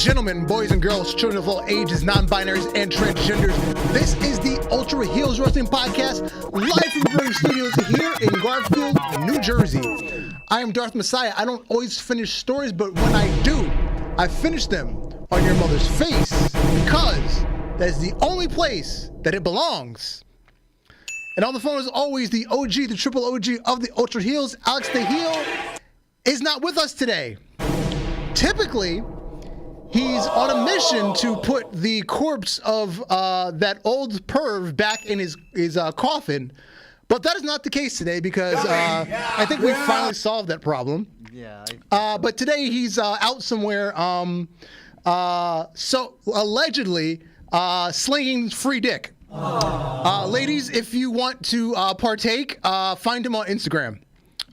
gentlemen, boys and girls, children of all ages, non-binaries, and transgenders, this is the Ultra Heelz Wrestling Podcast, live from the studios here in Garfield, New Jersey. I am Darth Messiah. I don't always finish stories, but when I do, I finish them on your mother's face because that is the only place that it belongs. And on the phone is always the OG, the triple OG of the Ultra Heelz, Alex the Heel, is not with us today. Typically, he's on a mission to put the corpse of that old perv back in his coffin, but that is not the case today because I think we finally solved that problem. Yeah. But today he's out somewhere, so allegedly slinging free dick. Ladies, if you want to partake, find him on Instagram.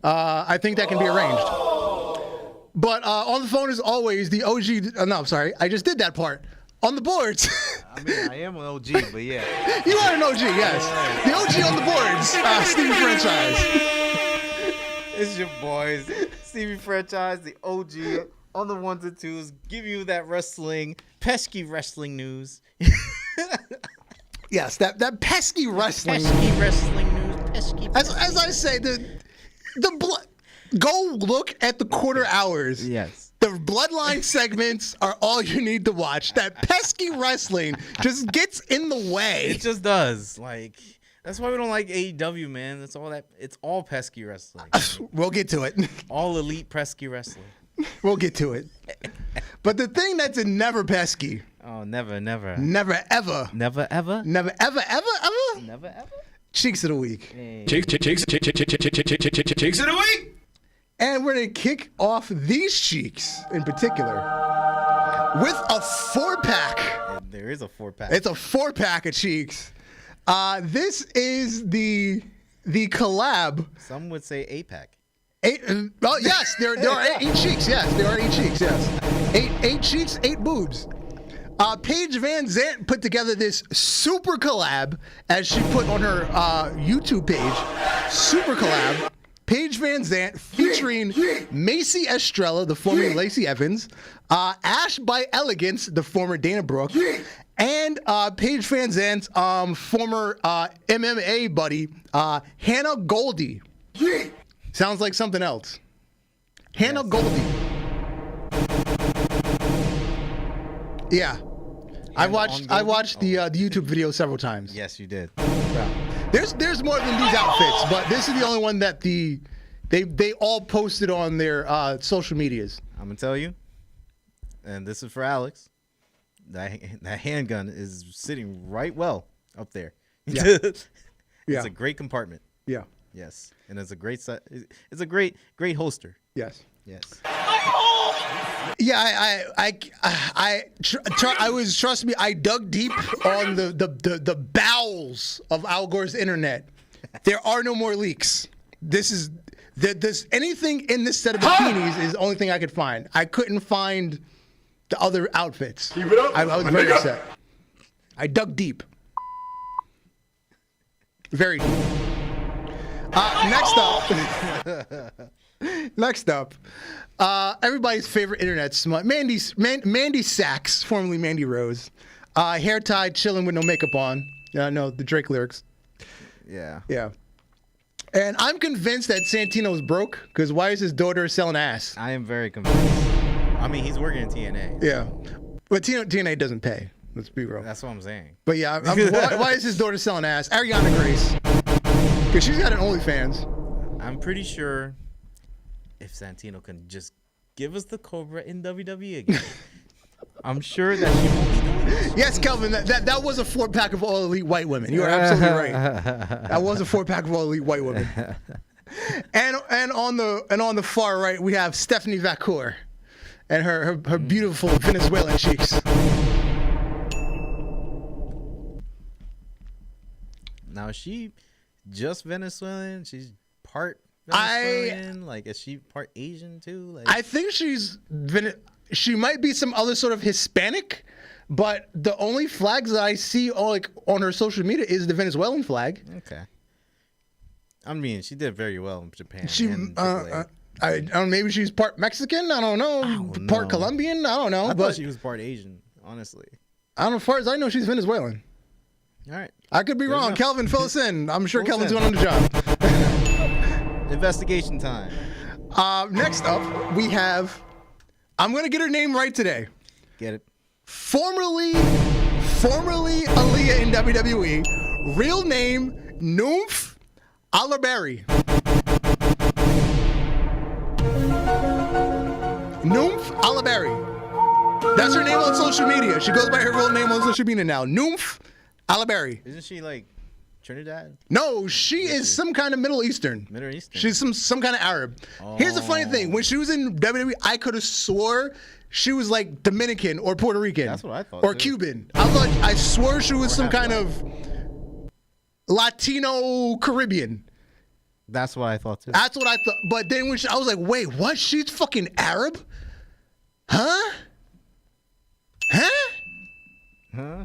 I think that can be arranged. But on the phone, as always, the OG. No, I'm sorry. I just did that part. On the boards. I mean, I am an OG, but yeah. You are an OG, yes. The OG on the boards, Stevie Franchise. It's your boys, Stevie Franchise, the OG on the ones and twos, give you that pesky wrestling news. Yes, that pesky wrestling. Pesky wrestling news. Pesky. As I say, the blood. Go look at the quarter hours. Yes. The bloodline segments are all you need to watch. That pesky wrestling just gets in the way. It just does. Like, that's why we don't like AEW, man. That's all that. It's all pesky wrestling. We'll get to it. All elite pesky wrestling. We'll get to it. But the thing that's never pesky. Oh, never. Never, ever. Never, ever? Never, ever, ever? Never, ever? Cheeks of the week. Hey. Cheeks of the week. And we're going to kick off these cheeks in particular with a 4-pack. There is a 4-pack. It's a 4-pack of cheeks. This is the collab. Some would say 8-pack. Oh, yes, there are 8 cheeks. Yes, there are 8 cheeks. Yes. 8 cheeks, 8 boobs. Paige Van Zant put together this super collab, as she put on her YouTube page. Super collab. Paige Van Zant featuring Macy Estrella, the former Lacey Evans, Ash by Elegance, the former Dana Brooke, and Paige Van Zant's former MMA buddy, Hannah Goldie. Sounds like something else. Hannah Goldie. Yeah. I watched the YouTube video several times. Yes, you did. Yeah. There's more than these outfits, but this is the only one that they all posted on their social medias. I'm gonna tell you, and this is for Alex. That handgun is sitting right well up there. Yeah. It's Yeah. a great compartment. Yeah. Yes, and it's a great it's a great holster. Yes. Yes. Yeah, trust me, I dug deep on the bowels of Al Gore's internet. There are no more leaks. This anything in this set of bikinis is the only thing I could find. I couldn't find the other outfits. Keep it up. I was very upset. I dug deep. Very deep. Next up, everybody's favorite internet smut, Mandy Sachs, formerly Mandy Rose, hair tied, chilling with no makeup on. No, the Drake lyrics. Yeah. Yeah. And I'm convinced that Santino is broke because why is his daughter selling ass? I am very convinced. I mean, he's working in TNA. Yeah, but TNA doesn't pay. Let's be real. That's what I'm saying. But yeah, why is his daughter selling ass? Ariana Grace, because she's got an OnlyFans. I'm pretty sure if Santino can just give us the Cobra in WWE again, I'm sure that she won't be doing this. Yes, Kelvin, that was a 4-pack of all elite white women. You are absolutely right. That was a 4-pack of all elite white women. And on the far right we have Stephanie Vacour and her beautiful Venezuelan cheeks. Now, is she just Venezuelan? She's part Venezuelan? Is she part Asian too? I think she might be some other sort of Hispanic, but the only flags that I see on her social media is the Venezuelan flag. Okay. I mean, she did very well in Japan. I don't know, maybe she's part Mexican. I don't know. Part Colombian. I don't know. I but thought she was part Asian, honestly. I don't know. As far as I know, she's Venezuelan. All right. I could be wrong. Kelvin, fill us in. I'm sure Fill us Kelvin's in. going on the job. Investigation time. Next up, we have. I'm going to get her name right today. Get it? Formerly Aaliyah in WWE. Real name, Nymph Alaberry. Nymph Alaberry. That's her name on social media. She goes by her real name on social media now. Nymph Alaberry. Isn't she like Trinidad? No, she is some kind of Middle Eastern. Middle Eastern. She's some kind of Arab. Here's the funny thing. When she was in WWE, I could have swore she was like Dominican or Puerto Rican. That's what I thought, Or too. Cuban. I swore she was Or some half kind black. of Latino Caribbean. That's what I thought too. That's what I thought. But then I was like, wait, what? She's fucking Arab? Huh? Huh?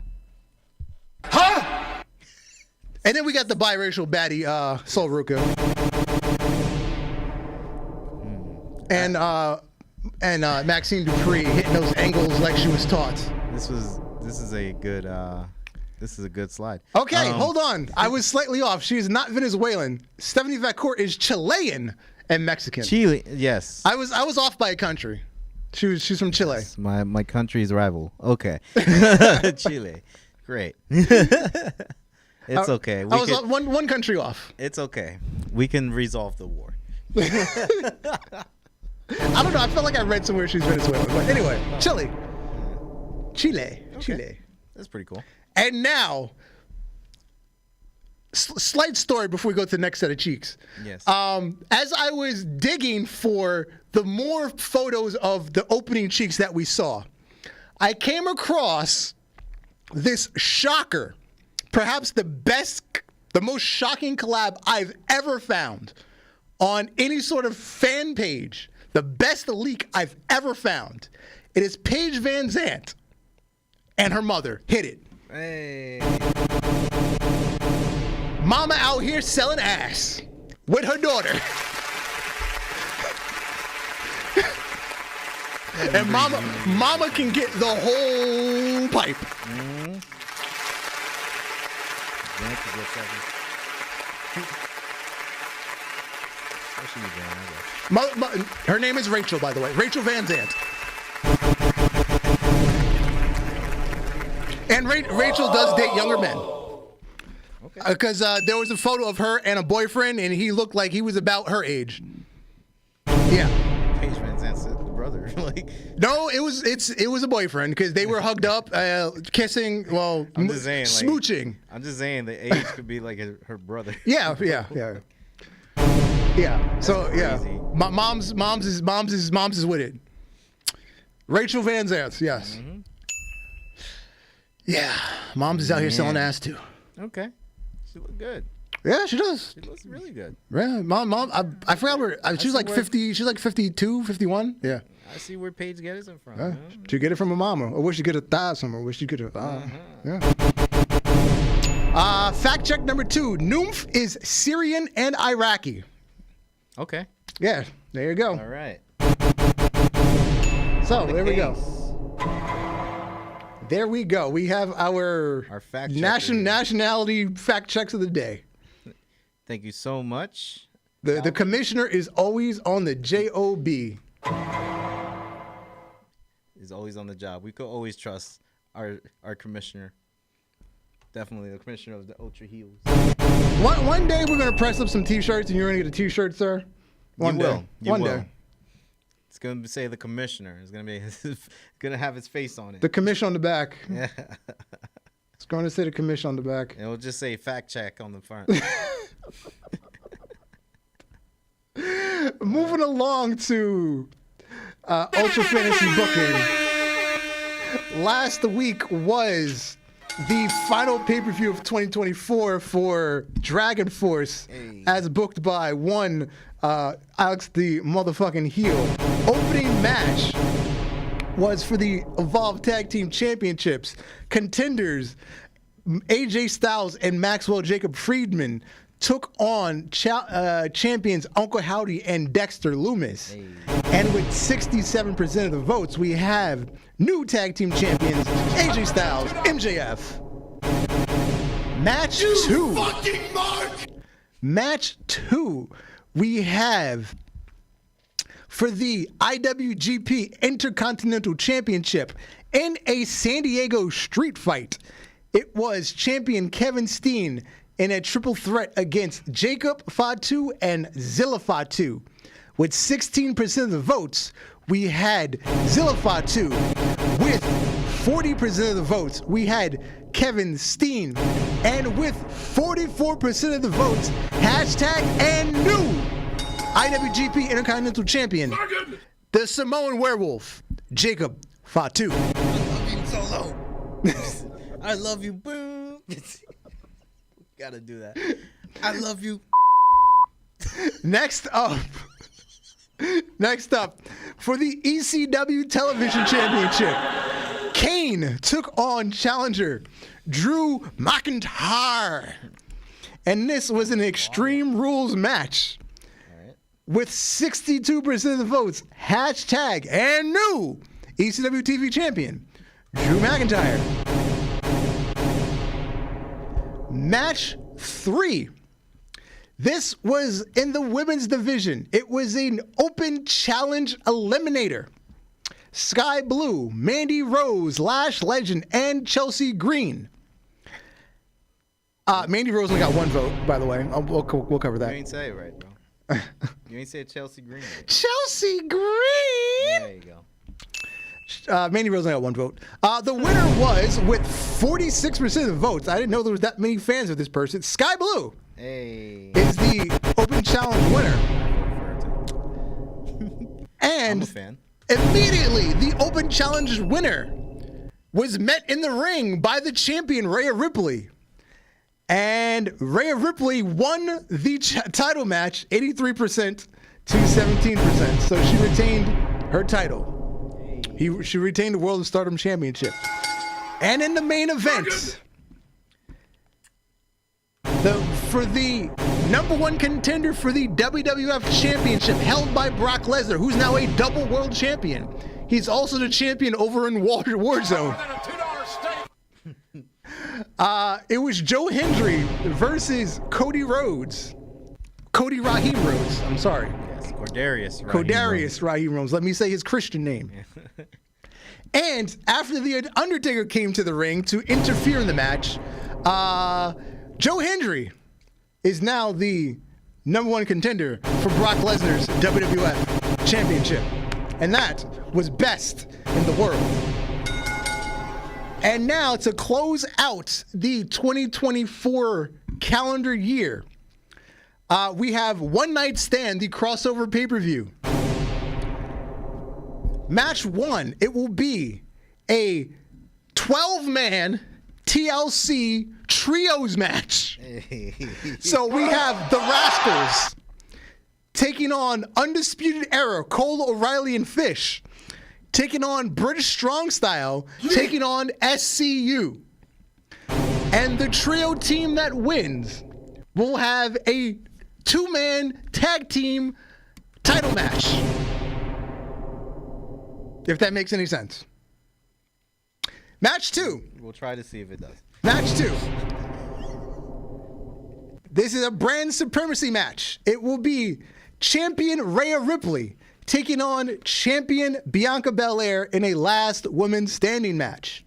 And then we got the biracial baddie, Sol Ruka. And Maxine Dupree hitting those angles like she was taught. This is a good slide. Okay, hold on. I was slightly off. She is not Venezuelan. Stephanie Vacourt is Chilean and Mexican. Chile, yes. I was off by a country. She's from Chile. It's my country's rival. Okay. Chile. Great. It's okay. I was one country off. It's okay. We can resolve the war. I don't know. I felt like I read somewhere she's Venezuelan. But anyway, Chile. That's pretty cool. And now, slight story before we go to the next set of cheeks. Yes. As I was digging for the more photos of the opening cheeks that we saw, I came across this shocker, perhaps the most shocking collab I've ever found on any sort of fan page. The best leak I've ever found. It is Paige Van Zandt and her mother. Hit it. Hey. Mama out here selling ass with her daughter. And mama can get the whole pipe. Her name is Rachel, by the way. Rachel Van Zandt. And Rachel does date younger men. Because there was a photo of her and a boyfriend, and he looked like he was about her age. Yeah. Paige Van Zandt's the brother. Like, no, it was a boyfriend because they were hugged up, kissing. Well, I'm just saying, smooching. I'm just saying the age could be like her brother. Yeah. So crazy. mom's is with it. Rachel Van Zandt, yes. Mm-hmm. Yeah, mom's is out here selling ass too. Okay, she looked good. Yeah, she does. She looks really good. Yeah, mom. I forgot where she's like 50. She's like 52, 51. Yeah. I see where Paige gets it from. Did you get it from her mama, or where she get her thighs from, or where she get her? Yeah. Fact check number 2: Nymph is Syrian and Iraqi. Okay. Yeah, there you go. All right. So there we go. There we go. We have our fact nationality fact checks of the day. Thank you so much. The commissioner is always on the job. He's always on the job. We could always trust our commissioner. Definitely the commissioner of the Ultra Heelz. One day we're gonna press up some T-shirts, and you're gonna get a T-shirt, sir. One day. It's gonna say the commissioner. It's gonna be gonna have his face on it. The commission on the back. Yeah. It's going to say the commission on the back. It'll just say fact check on the front. Moving along to Ultra Fantasy Booking. Last week was the final pay-per-view of 2024 for Dragon Force, as booked by one Alex the motherfucking Heel. Opening match was for the Evolve Tag Team Championships. Contenders AJ Styles and Maxwell Jacob Friedman took on champions Uncle Howdy and Dexter Loomis. Hey. And with 67% of the votes, we have new tag team champions AJ Styles, MJF. Match 2. Fucking mark! Match 2, we have for the IWGP Intercontinental Championship in a San Diego street fight. It was champion Kevin Steen in a triple threat against Jacob Fatu and Zilla Fatu. With 16% of the votes, we had Zilla Fatu. With 40% of the votes, we had Kevin Steen. And with 44% of the votes, hashtag and new IWGP Intercontinental Champion, the Samoan Werewolf, Jacob Fatu. I love you, Solo. I love you, boom. Gotta do that. I love you. Next up, for the ECW Television Championship, Kane took on challenger Drew McIntyre. And this was an Extreme Rules match. With 62% of the votes, hashtag and new ECW TV champion, Drew McIntyre. Match 3. This was in the women's division. It was an open challenge eliminator. Sky Blue, Mandy Rose, Lash Legend, and Chelsea Green. Mandy Rose only got 1 vote, by the way. We'll cover that. You ain't say it right, bro. You ain't say Chelsea Green. Right? Chelsea Green! There you go. Mandy Rose only got 1 vote. The winner was, with 46% of the votes, I didn't know there was that many fans of this person, Sky Blue. Hey. Is the open challenge winner. And I'm a fan. Immediately, the open challenge winner was met in the ring by the champion, Rhea Ripley. And Rhea Ripley won the title match 83% to 17%. So she retained her title. She retained the World of Stardom Championship. And in the main event, for the _1 contender for the WWF Championship held by Brock Lesnar, who's now a double world champion. He's also the champion over in Warzone. It was Joe Hendry versus Cody Rhodes. Cody Raheem Rhodes. I'm sorry. Yes, Cordarius Raheem Rhodes. Let me say his Christian name. And after the Undertaker came to the ring to interfere in the match, Joe Hendry is now the #1 contender for Brock Lesnar's WWF Championship. And that was best in the world. And now to close out the 2024 calendar year, we have One Night Stand, the crossover pay-per-view. Match 1, it will be a 12-man TLC trios match. So we have the Rascals taking on Undisputed Era, Cole, O'Reilly, and Fish. Taking on British Strong Style, taking on SCU. And the trio team that wins will have a 2-man tag team title match. If that makes any sense. Match 2. We'll try to see if it does. Match 2. This is a brand supremacy match. It will be champion Rhea Ripley taking on champion Bianca Belair in a last woman standing match.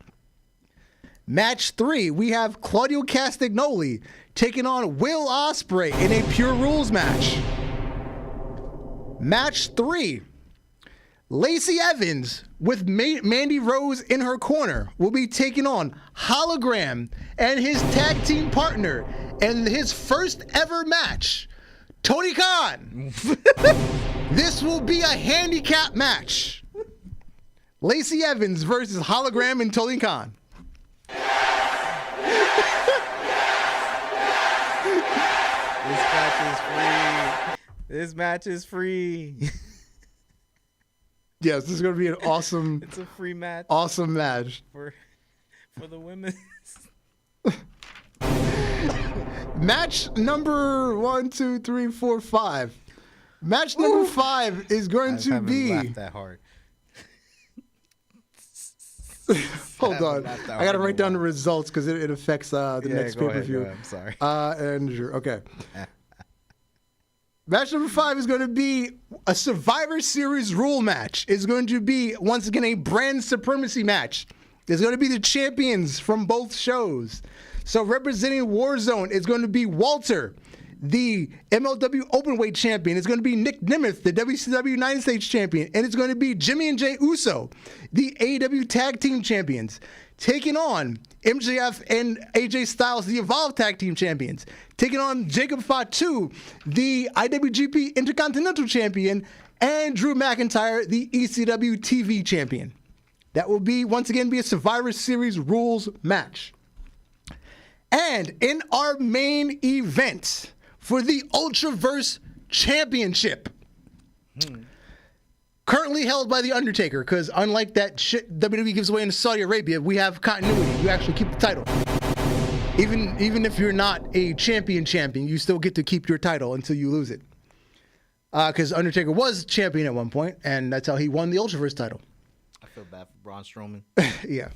Match 3, we have Claudio Castagnoli taking on Will Ospreay in a Pure Rules match. Match 3, Lacey Evans with Mandy Rose in her corner will be taking on Hologram and his tag team partner in his first ever match, Tony Khan. This will be a handicap match. Lacey Evans versus Hologram and Tony Khan. This match is free. Yes, this is going to be an awesome. It's a free match. Awesome match for the women. Match number 1, 2, 3, 4, 5. Match number 5 is going to be. Laughed that hard. Hold on. I got to write down the results because it affects the next pay-per-view. I'm sorry. Okay. Match number 5 is going to be a Survivor Series rule match. It's going to be, once again, a brand supremacy match. It's going to be the champions from both shows. So representing Warzone is going to be Walter, the MLW Openweight champion. It's going to be Nick Nemeth, the WCW United States champion. And it's going to be Jimmy and Jay Uso, the AEW Tag Team champions, taking on MJF and AJ Styles, the Evolve Tag Team champions, taking on Jacob Fatu, the IWGP Intercontinental champion, and Drew McIntyre, the ECW TV champion. That will be, once again, be a Survivor Series rules match. And in our main event for the Ultraverse Championship, currently held by The Undertaker, because unlike that shit WWE gives away in Saudi Arabia, we have continuity. You actually keep the title. Even if you're not a champion, you still get to keep your title until you lose it. Because Undertaker was champion at one point, and that's how he won the Ultraverse title. I feel bad for Braun Strowman. Yeah.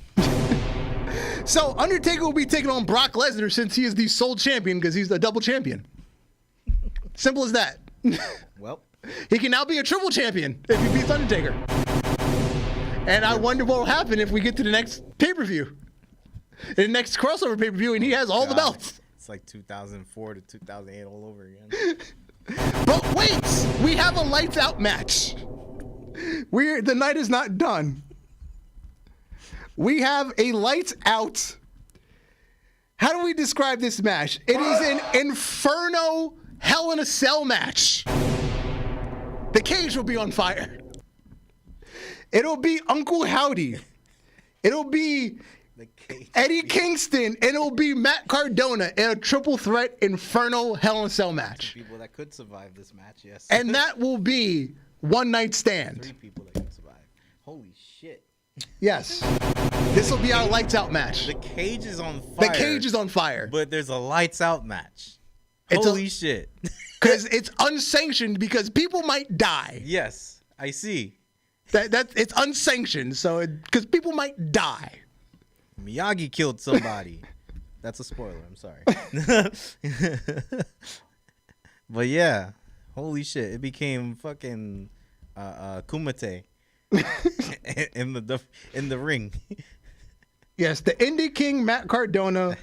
So Undertaker will be taking on Brock Lesnar since he is the sole champion because he's the double champion. Simple as that. Well, he can now be a triple champion if he beats Undertaker. And I wonder what will happen if we get to the next pay-per-view. The next crossover pay-per-view, and he has all the belts. It's like 2004 to 2008 all over again. But wait, we have a lights out match. The night is not done. We have a lights out. How do we describe this match? It is an Inferno Hell in a Cell match. The cage will be on fire. It'll be Uncle Howdy. It'll be Eddie Kingston, and it'll be Matt Cardona in a triple threat Inferno Hell in a Cell match. People that could survive this match, yes. And that will be one night stand. 3 people that could survive. Holy shit. Yes. This will be our lights out match. The cage is on fire. The cage is on fire. But there's a lights out match. It's Holy shit. Because it's unsanctioned because people might die. Yes, I see. That it's unsanctioned, so because people might die. Miyagi killed somebody. That's a spoiler. I'm sorry. But yeah, holy shit! It became fucking Kumite in the ring. Yes, the Indie King Matt Cardona,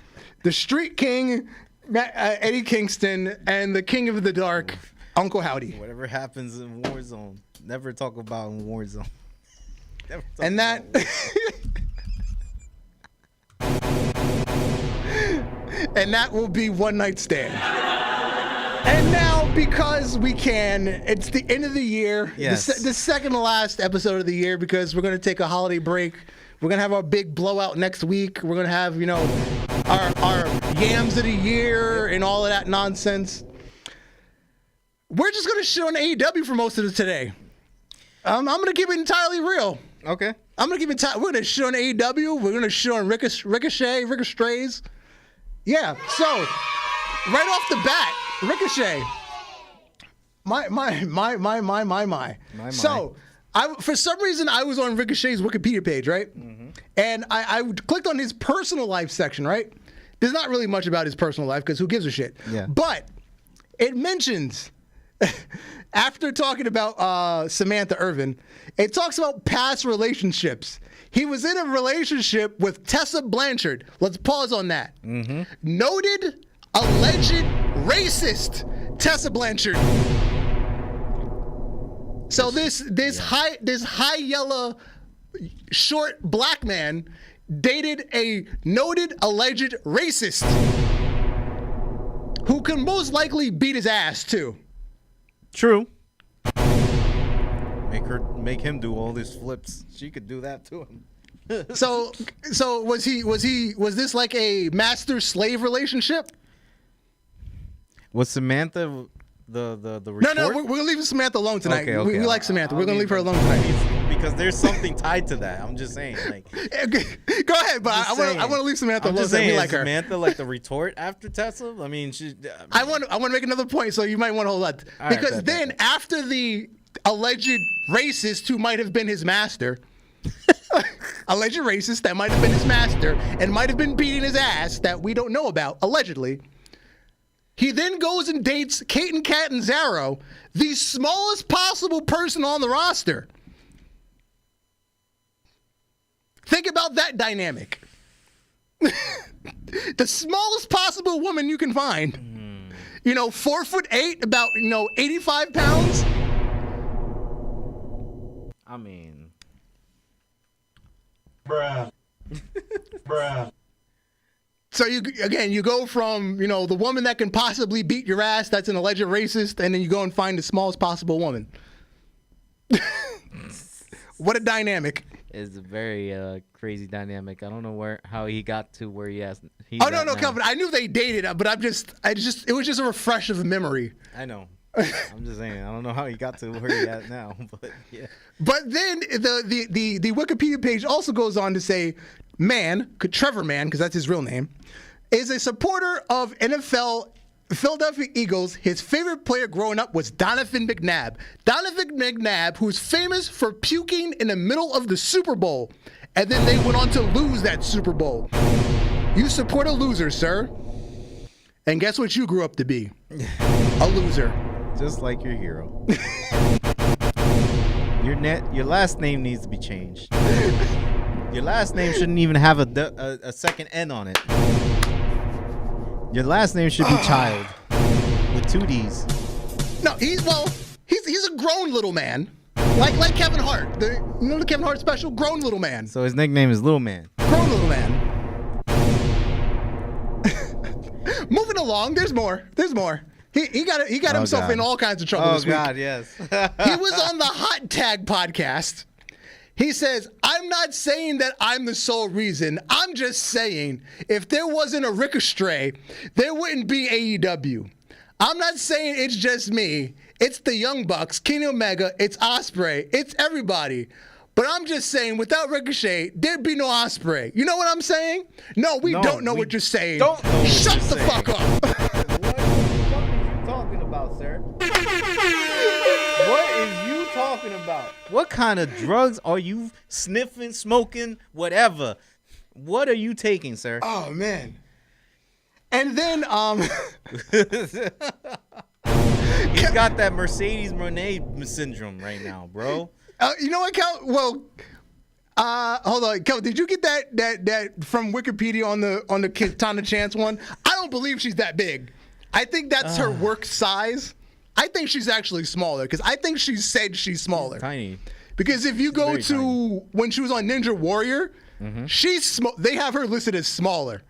the Street King Eddie Kingston, and the King of the Dark Uncle Howdy. Whatever happens in Warzone, never talk about in Warzone. And that. And that will be one night stand. And now, because we can, it's the end of the year. Yes. The second to last episode of the year, because we're going to take a holiday break. We're going to have our big blowout next week. We're going to have, our yams of the year and all of that nonsense. We're just going to shit on AEW for most of it today. I'm going to keep it entirely real. Okay. I'm going to keep it we're going to shit on AEW. We're going to shit on Ricochets. Yeah, so right off the bat, Ricochet. My. So, for some reason, I was on Ricochet's Wikipedia page, right? Mm-hmm. And I clicked on his personal life section, right? There's not really much about his personal life because who gives a shit? Yeah. But it mentions, after talking about Samantha Irvin, it talks about past relationships. He was in a relationship with Tessa Blanchard. Let's pause on that. Mm-hmm. Noted, alleged racist Tessa Blanchard. So this high yellow, short black man dated a noted alleged racist who can most likely beat his ass too. True. Make him do all these flips. She could do that to him. So was this like a master slave relationship? Was Samantha the No, retort? we're gonna leave Samantha alone tonight. Okay. We like Samantha. We're gonna leave her alone tonight. tonight. Because there's something tied to that. I'm just saying. Like, go ahead, but I want to leave Samantha I'm alone. just saying, We like her. Samantha like the retort after Tesla? I mean, I want to make another point, so you might want to hold that. All right, Because then after the alleged racist who might have been his master, alleged racist that might have been his master and might have been beating his ass that we don't know about, allegedly, he then goes and dates Kate Catanzaro, the smallest possible person on the roster. Think about that dynamic. The smallest possible woman you can find. 4'8", about 85 pounds. I mean, Bruh. So you go from, the woman that can possibly beat your ass, that's an alleged racist, and then you go and find the smallest possible woman. What a dynamic. it's a very crazy dynamic. I don't know how he got to where he has. No, Kelvin. I knew they dated, but it was just a refresh of memory. I know. I'm just saying. I don't know how he got to where he at now, but yeah. But then the Wikipedia page also goes on to say, Trevor Mann, because that's his real name, is a supporter of NFL Philadelphia Eagles. His favorite player growing up was Donovan McNabb. Donovan McNabb, who's famous for puking in the middle of the Super Bowl, and then they went on to lose that Super Bowl. You support a loser, sir. And guess what you grew up to be? A loser. Just like your hero. Your last name needs to be changed. Your last name shouldn't even have a second N on it. Your last name should be Child with 2 D's. No, he's a grown little man, like Kevin Hart. The Kevin Hart special, grown little man. So his nickname is Little Man. Grown little man. Moving along, there's more. He got himself in all kinds of trouble this week. Oh God, yes. He was on the Hot Tag podcast. He says, I'm not saying that I'm the sole reason. I'm just saying if there wasn't a Ricochet, there wouldn't be AEW. I'm not saying it's just me. It's the Young Bucks, Kenny Omega, it's Ospreay, it's everybody. But I'm just saying without Ricochet, there'd be no Ospreay. You know what I'm saying? No, we don't know what you're saying. Don't know what Shut you're the saying. fuck up. What the fuck are you talking about, sir? What is you talking about? What kind of drugs are you sniffing, smoking, whatever? What are you taking, sir? Oh, man. And then, He's got that Mercedes Monet syndrome right now, bro. you know what, Cal? Well, hold on, Cal. Did you get that from Wikipedia on the Katana Chance one? I don't believe she's that big. I think that's her work size. I think she's actually smaller because I think she said she's smaller. Tiny. Because if you go to when she was on Ninja Warrior, they have her listed as smaller.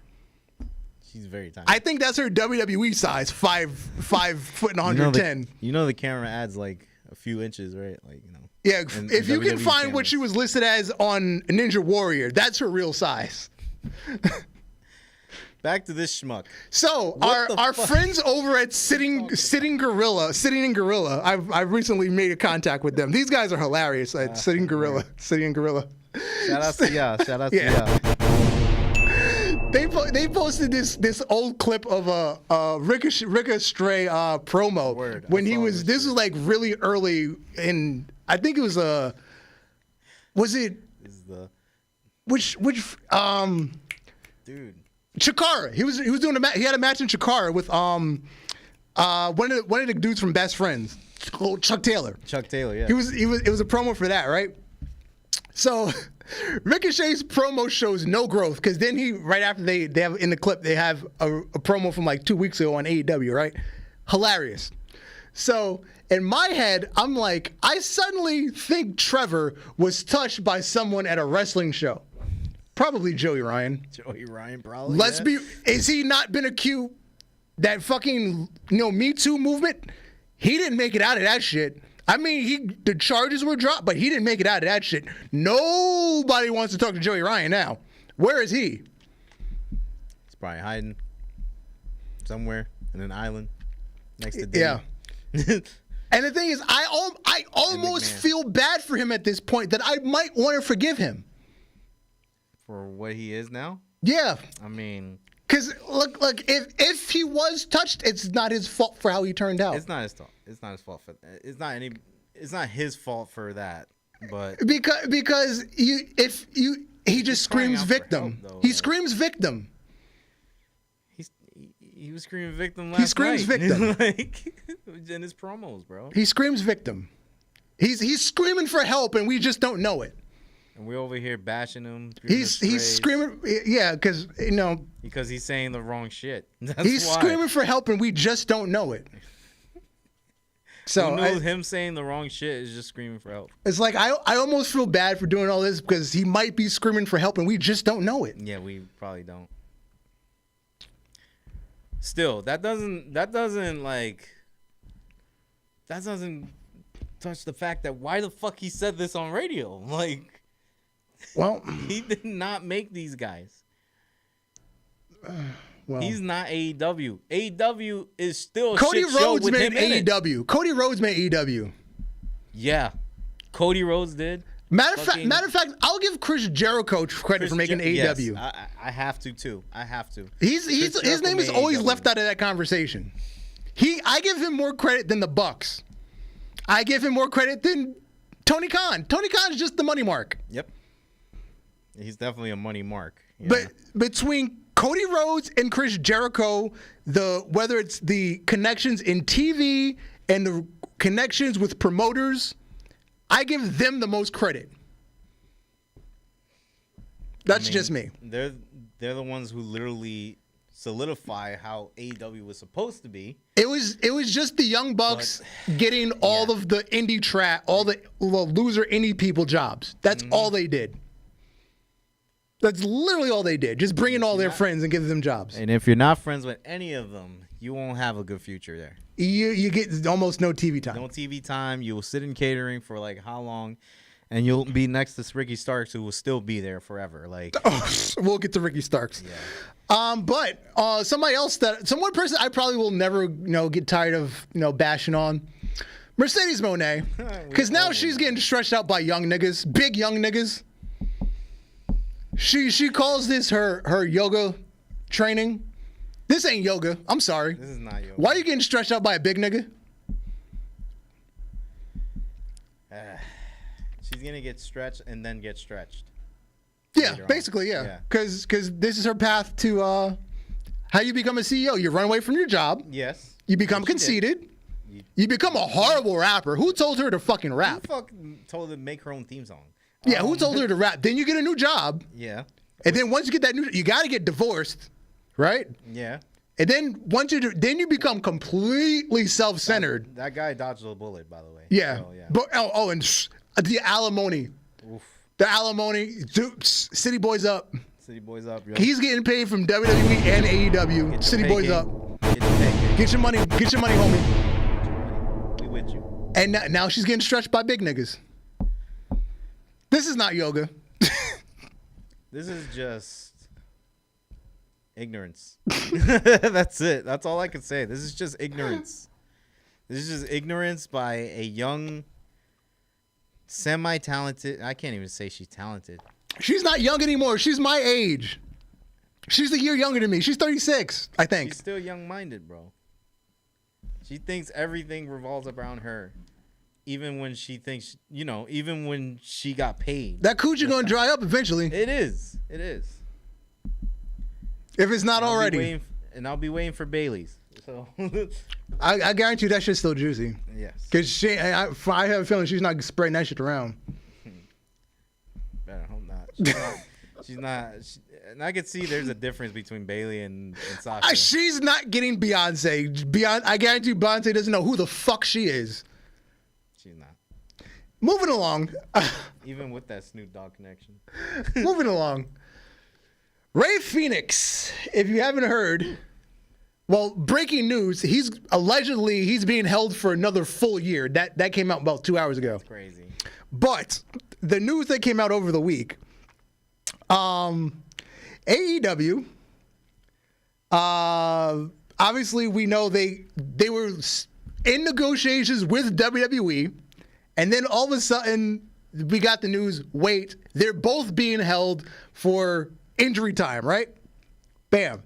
She's very tiny. I think that's her WWE size, 5 foot and 110. You know the camera adds like a few inches, right? Like, you know. Yeah, if you can WWE find what cameras. she was listed as on Ninja Warrior, that's her real size. Back to this schmuck. So our friends over at Sitting in Gorilla, I've recently made a contact with them. These guys are hilarious at Sitting Gorilla. Shout out to y'all. Yeah. They posted this old clip of a Ricochet promo Word, when I he saw was. this This was like really early in. I think it was Was it? Is the Which dude? Chikara. He was doing he had a match in Chikara with one of the dudes from Best Friends, Chuck Taylor. Chuck Taylor, yeah. It was a promo for that, right? So Ricochet's promo shows no growth because then right after they have in the clip they have a promo from like 2 weeks ago on AEW, right? Hilarious. So in my head, I'm like, I suddenly think Trevor was touched by someone at a wrestling show. Probably Joey Ryan. Joey Ryan, probably. Is he not been accused that fucking Me Too movement? He didn't make it out of that shit. I mean, the charges were dropped, but he didn't make it out of that shit. Nobody wants to talk to Joey Ryan now. Where is he? He's probably hiding somewhere in an island next to Diddy. Yeah. And the thing is, I almost feel bad for him at this point that I might want to forgive him. For what he is now? Yeah. I mean... Because, look, if he was touched, it's not his fault for how he turned out. It's not his fault. It's not his fault for that. It's not his fault for that. But... Because he just screams victim. Help, he screams victim. He was screaming victim last night. He screams victim. Like, in his promos, bro. He screams victim. He's screaming for help, and we just don't know it. And we're over here bashing him. He's screaming, yeah, because because he's saying the wrong shit. He's screaming for help, and we just don't know it. So him saying the wrong shit is just screaming for help. It's like I almost feel bad for doing all this because he might be screaming for help, and we just don't know it. Yeah, we probably don't. Still, that doesn't touch the fact that why the fuck he said this on radio. Like, well, he did not make these guys. Well, he's not AEW. AEW is still a Cody shit show Rhodes with made him in AEW. it. Cody Rhodes made AEW. Yeah, Cody Rhodes did. Matter of fact, I'll give Chris Jericho credit for making AEW. Yes, I have to too. I have to. His name is always left out of that conversation. I give him more credit than the Bucks. I give him more credit than Tony Khan. Tony Khan's just the money mark. Yep. He's definitely a money mark. Yeah. But between Cody Rhodes and Chris Jericho, whether it's the connections in TV and the connections with promoters, I give them the most credit. That's just me. They're the ones who literally solidify how AEW was supposed to be. It was just the Young Bucks getting all of the indie all the loser indie people jobs. That's all they did. That's literally all they did. Just bring in all their friends and give them jobs. And if you're not friends with any of them, you won't have a good future there. You get almost no TV time. No TV time. You will sit in catering for like how long? And you'll be next to Ricky Starks, who will still be there forever. Like, we'll get to Ricky Starks. Yeah. But one person I probably will never get tired of bashing on, Mercedes Moné, because now she's getting stretched out by young niggas, big young niggas. She calls this her yoga training. This ain't yoga. I'm sorry. This is not yoga. Why are you getting stretched out by a big nigga? She's gonna get stretched and then get stretched. Yeah, basically, yeah. Because this is her path to how you become a CEO. You run away from your job. Yes. You become conceited. You become a horrible rapper. Who told her to fucking rap? Who fucking told her to make her own theme song? Yeah, who told her to rap? Then you get a new job. Yeah. And then once you get that you got to get divorced, right? Yeah. And then then you become completely self-centered. That guy dodged a bullet, by the way. Yeah. So, yeah. But and the alimony. Oof. The alimony. City Boys up. City Boys up. Yo. He's getting paid from WWE and AEW. City Boys up. Get your money, homie. We with you. And now she's getting stretched by big niggas. This is not yoga. This is just ignorance. That's it. That's all I can say. This is just ignorance. This is just ignorance by a young, semi-talented. I can't even say she's talented. She's not young anymore. She's my age. She's a year younger than me. She's 36, I think. She's still young-minded, bro. She thinks everything revolves around her. Even when she thinks, even when she got paid. That coochie gonna dry up eventually. It is. It is. If it's not already. I'll be waiting for Bailey's. So I guarantee you that shit's still juicy. Yes. Because I have a feeling she's not spreading that shit around. Better hope not. She's not. And I could see there's a difference between Bailey and Sasha. She's not getting Beyonce. I guarantee you Beyonce doesn't know who the fuck she is. She's not. Moving along. Even with that Snoop Dogg connection. Moving along. Ray Phoenix, if you haven't heard, well, breaking news, he's being held for another full year. That came out about 2 hours ago. That's crazy. But the news that came out over the week, AEW, obviously we know they were in negotiations with WWE, and then all of a sudden we got the news, wait, they're both being held for injury time, right? Bam.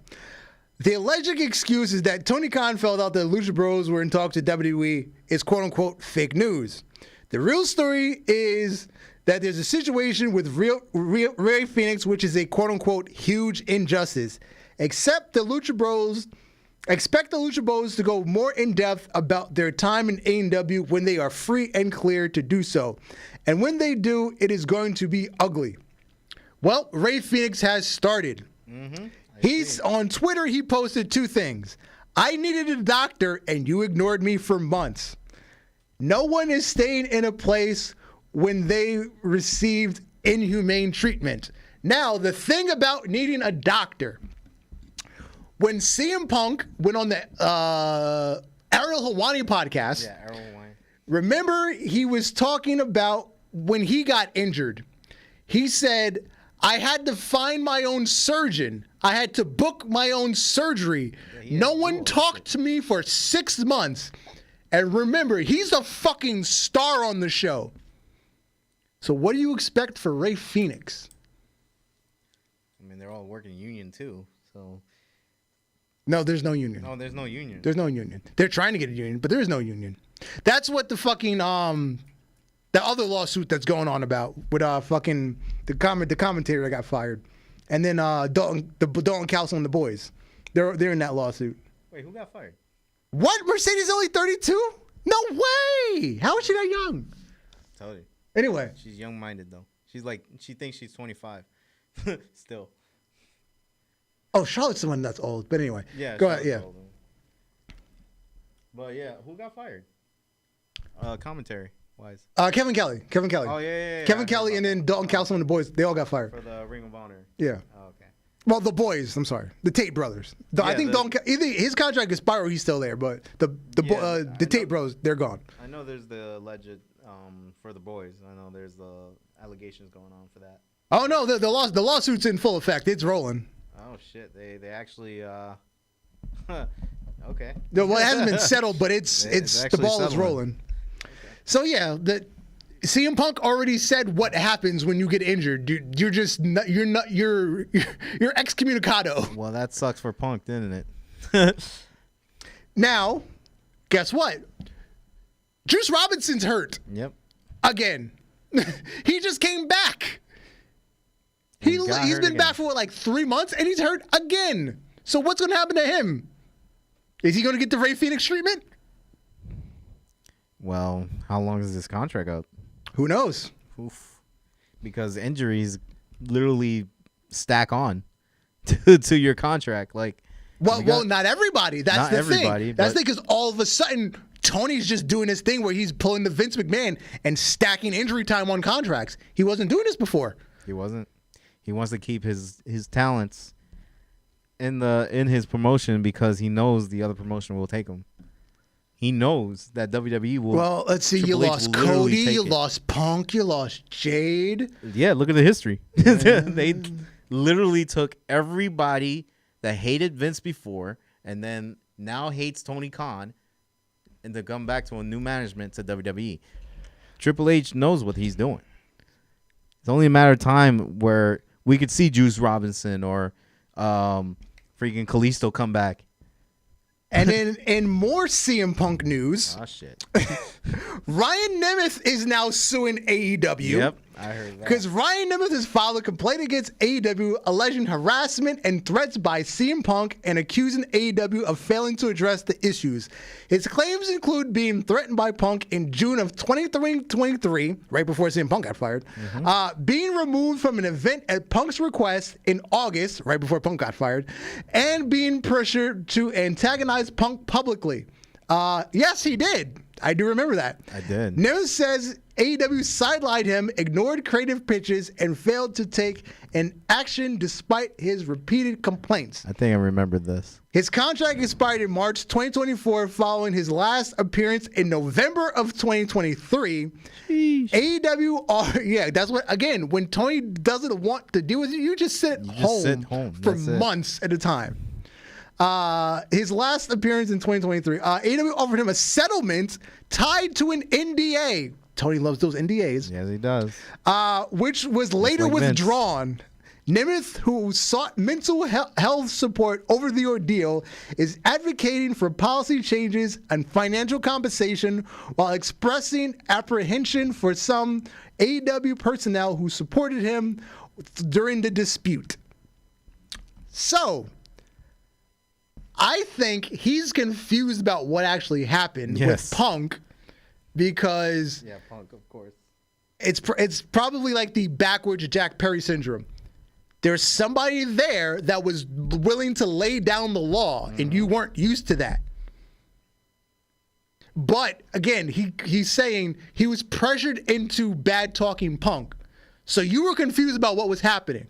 The alleged excuse is that Tony Khan found out that Lucha Bros were in talks with WWE is quote-unquote fake news. The real story is that there's a situation with Ray Phoenix, which is a quote-unquote huge injustice. Expect the Lucha Bros to go more in-depth about their time in AEW when they are free and clear to do so. And when they do, it is going to be ugly. Well, Ray Phoenix has started. He's on Twitter, he posted two things. I needed a doctor and you ignored me for months. No one is staying in a place when they received inhumane treatment. Now, the thing about needing a doctor, when CM Punk went on the Ariel Helwani podcast, remember he was talking about when he got injured. He said, I had to find my own surgeon. I had to book my own surgery. No one talked to me for 6 months. And remember, he's a fucking star on the show. So what do you expect for Ray Phoenix? I mean, they're all working union too, so. No, there's no union. No, there's no union. There's no union. They're trying to get a union, but there is no union. That's what the fucking the other lawsuit that's going on about with fucking the commentator that got fired, and then Dalton Castle and the boys. They're in that lawsuit. Wait, who got fired? What? Mercedes only 32? No way! How is she that young? Told you. Anyway, She's young-minded though. She thinks she's 25. Still. Oh, Charlotte's the one that's old. But anyway, Yeah. go ahead. Yeah. Older. But yeah, who got fired? Commentary wise. Kevin Kelly. Oh yeah. Kevin Kelly and then Dalton Castle and the boys. They all got fired. For the Ring of Honor. Yeah. Oh, okay. Well, the boys. I'm sorry, the Tate brothers. I think either his contract expired or he's still there, but the Tate bros, they're gone. I know there's the alleged for the boys. I know there's the allegations going on for that. Oh no, the lawsuit's in full effect. It's rolling. Oh shit, they actually okay. Well, it hasn't been settled, but it's the ball is rolling. Okay. So yeah, the CM Punk already said what happens when you get injured. You're excommunicado. Well, that sucks for Punk, didn't it? Now, guess what? Juice Robinson's hurt. Yep. Again. He just came back. He's been back for like 3 months and he's hurt again. So what's going to happen to him? Is he going to get the Ray Phoenix treatment? Well, how long is this contract up? Who knows? Oof. Because injuries literally stack on to your contract. Like, well, not everybody. That's the thing. That's the thing, because all of a sudden Tony's just doing his thing where he's pulling the Vince McMahon and stacking injury time on contracts. He wasn't doing this before. He wasn't. He wants to keep his talents in his promotion because he knows the other promotion will take him. He knows that WWE will. Well, let's see. You lost Cody, you lost Punk, you lost Jade. Yeah, look at the history. They literally took everybody that hated Vince before and then now hates Tony Khan and to come back to a new management to WWE. Triple H knows what he's doing. It's only a matter of time where we could see Juice Robinson or freaking Kalisto come back. And then in more CM Punk news, oh shit, Ryan Nemeth is now suing AEW. Yep, I heard that. Because Ryan Nemeth has filed a complaint against AEW alleging harassment and threats by CM Punk and accusing AEW of failing to address the issues. His claims include being threatened by Punk in June of 2023, right before CM Punk got fired, being removed from an event at Punk's request in August, right before Punk got fired, and being pressured to antagonize Punk publicly. Yes, he did. I do remember that. I did. News says AEW sidelined him, ignored creative pitches, and failed to take an action despite his repeated complaints. I think I remember this. His contract expired in March 2024 following his last appearance in November of 2023. Sheesh. AEW that's what, again, when Tony doesn't want to deal with you, you just sit home for months at a time. His last appearance in 2023, AEW offered him a settlement tied to an NDA. Tony loves those NDAs. Yes, he does. Which was later like Vince. withdrawn. Nemeth, who sought mental health support over the ordeal, is advocating for policy changes and financial compensation while expressing apprehension for some AEW personnel who supported him during the dispute. So, I think he's confused about what actually happened with Punk because Punk, of course. it's probably like the backwards Jack Perry syndrome. There's somebody there that was willing to lay down the law, and you weren't used to that. But again, he's saying he was pressured into bad talking Punk. So you were confused about what was happening.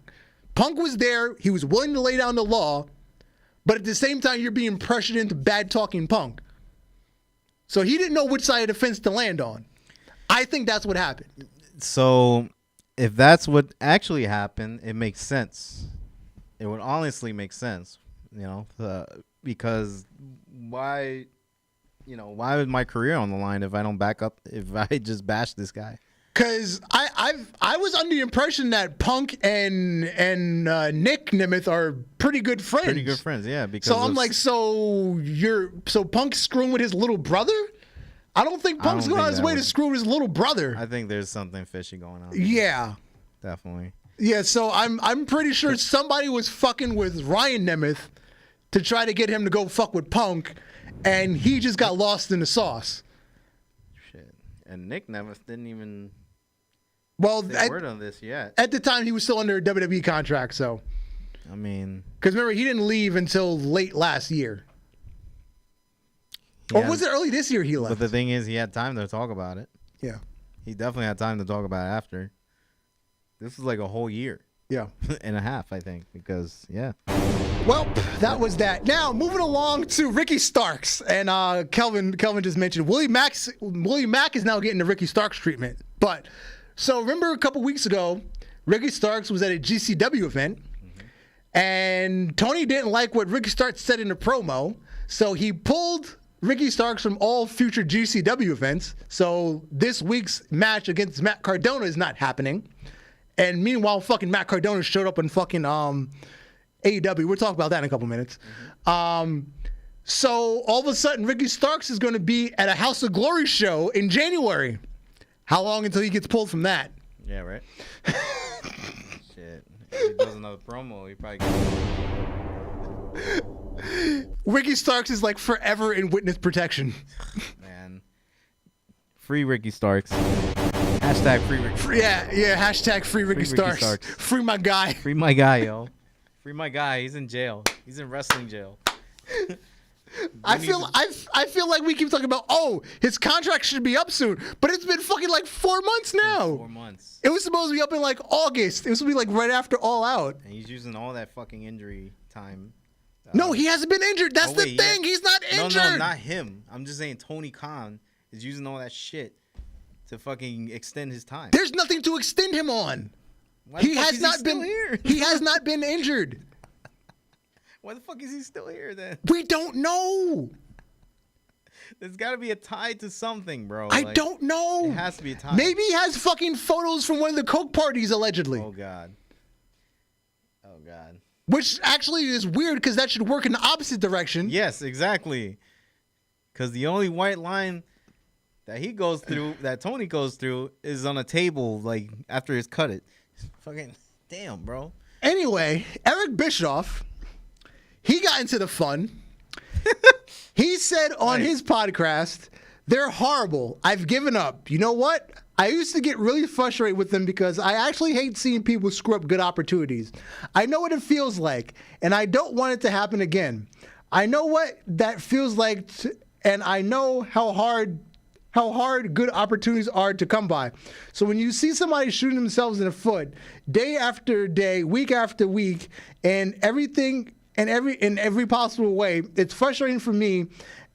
Punk was there, he was willing to lay down the law, but at the same time you're being pressured into bad talking Punk. So he didn't know which side of the fence to land on. I think that's what happened. So if that's what actually happened, it makes sense. It would honestly make sense, because why is my career on the line if I don't back up, if I just bash this guy? Because I was under the impression that Punk and Nick Nemeth are pretty good friends. Pretty good friends, yeah. Because so I'm like, so Punk's screwing with his little brother? I don't think Punk's going on his way to screw with his little brother. I think there's something fishy going on. Yeah. Definitely. Yeah, so I'm pretty sure somebody was fucking with Ryan Nemeth to try to get him to go fuck with Punk, and he just got lost in the sauce. Shit. And Nick Nemeth didn't even say word on this yet. At the time, he was still under a WWE contract, so. I mean. Because remember, he didn't leave until late last year. Or was it early this year he left? But the thing is, he had time to talk about it. Yeah. He definitely had time to talk about it after. This is like a whole year. Yeah. And a half, I think, because, Well, that was that. Now, moving along to Ricky Starks. And Kelvin just mentioned Willie Mack is now getting the Ricky Starks treatment. But, so remember a couple weeks ago, Ricky Starks was at a GCW event. And Tony didn't like what Ricky Starks said in the promo. So he pulled Ricky Starks from all future GCW events. So this week's match against Matt Cardona is not happening. And meanwhile, fucking Matt Cardona showed up in fucking AEW. We'll talk about that in a couple minutes. So all of a sudden, Ricky Starks is going to be at a House of Glory show in January. How long until he gets pulled from that? Yeah, right? Shit. If he does another promo, he probably gets... Ricky Starks is like forever in witness protection. Man. Free Ricky Starks. Hashtag free Ricky. Yeah. Hashtag free Ricky Starks. Free my guy. Free my guy, yo. Free my guy. He's in jail. He's in wrestling jail. I feel like we keep talking about, his contract should be up soon, but it's been fucking like 4 months now. 4 months. It was supposed to be up in like August. It was supposed to be like right after All Out. And he's using all that fucking injury time. No, he hasn't been injured. That's the thing. He's not injured. No, not him. I'm just saying Tony Khan is using all that shit to fucking extend his time. There's nothing to extend him on. He has not been here. He has not been injured. Why the fuck is he still here then? We don't know. There's got to be a tie to something, bro. I don't know. It has to be a tie. Maybe he has fucking photos from one of the Coke parties, allegedly. Oh, God. Which actually is weird because that should work in the opposite direction. Yes, exactly. Because the only white line that he goes through, that Tony goes through, is on a table, like, after he's cut it. Fucking damn, bro. Anyway, Eric Bischoff, he got into the fun. He said on his podcast, they're horrible. I've given up. You know what? I used to get really frustrated with them because I actually hate seeing people screw up good opportunities. I know what it feels like, and I don't want it to happen again. I know what that feels like, and I know how hard good opportunities are to come by. So when you see somebody shooting themselves in the foot day after day, week after week, and everything in every possible way, it's frustrating for me,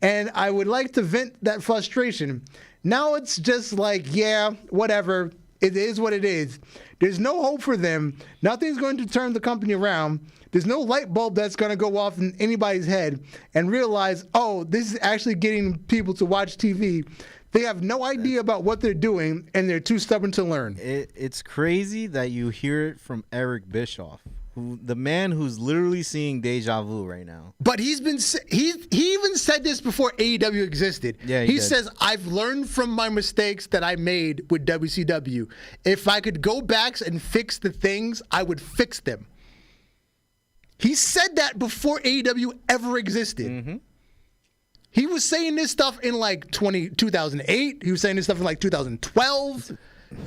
and I would like to vent that frustration. Now it's just like, yeah, whatever. It is what it is. There's no hope for them. Nothing's going to turn the company around. There's no light bulb that's going to go off in anybody's head and realize, oh, this is actually getting people to watch TV. They have no idea about what they're doing, and they're too stubborn to learn. It's crazy that you hear it from Eric Bischoff, the man who's literally seeing deja vu right now. But he even said this before AEW existed. Yeah, he says, I've learned from my mistakes that I made with WCW. If I could go back and fix the things, I would fix them. He said that before AEW ever existed. Mm-hmm. He was saying this stuff in like 2008. He was saying this stuff in like 2012.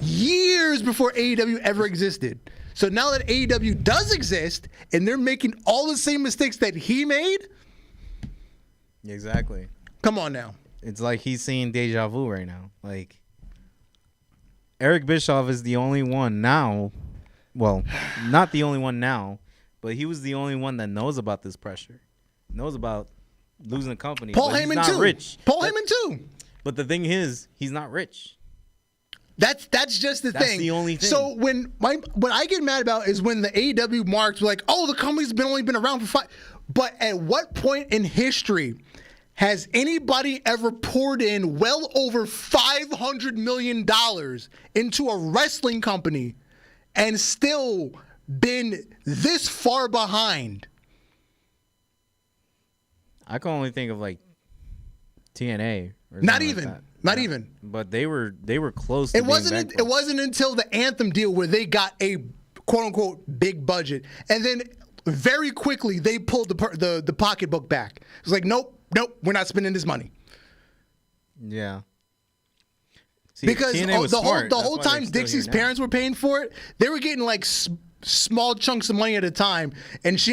Years before AEW ever existed. So now that AEW does exist and they're making all the same mistakes that he made. Exactly. Come on now. It's like he's seeing deja vu right now. Like, Eric Bischoff is the only one now. Well, not the only one now, but he was the only one that knows about this pressure. Knows about losing a company. Paul but Heyman he's not too. Rich. Paul Heyman too. But the thing is, he's not rich. That's just the thing. That's the only thing. So what I get mad about is when the AEW marks were like, oh, the company's only been around for 5. But at what point in history has anybody ever poured in well over $500 million into a wrestling company and still been this far behind? I can only think of like TNA. Or Not even. Not even. But they were close to It wasn't until the Anthem deal where they got a quote unquote big budget, and then very quickly they pulled the pocketbook back. It was like, nope, we're not spending this money. Yeah. See, because TNA was the smart. whole time Dixie's parents were paying for it, they were getting like small chunks of money at a time, and she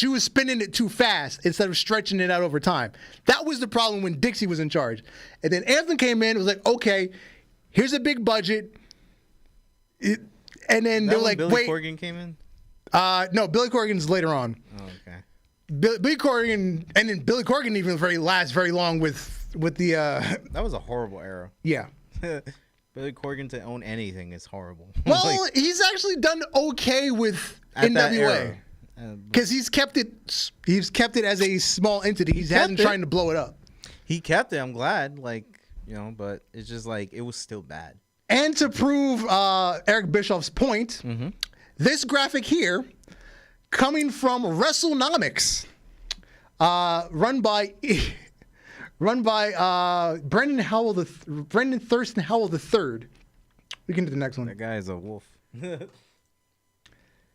was spending it too fast instead of stretching it out over time. That was the problem when Dixie was in charge. And then Anthem came in, it was like, okay, here's a big budget. And then they're like, Billy Corgan came in? No, Billy Corgan's later on. Oh, okay. Billy Corgan, and then Billy Corgan even last very long with the That was a horrible era. Yeah. Billy Corgan to own anything is horrible. Well, he's actually done okay with NWA because he's kept it as a small entity. He hasn't trying to blow it up. He kept it. I'm glad, but it's just like it was still bad. And to prove Eric Bischoff's point, this graphic here, coming from WrestleNomics, run by Brendan Thurston Howell III. We can do the next one. That guy is a wolf.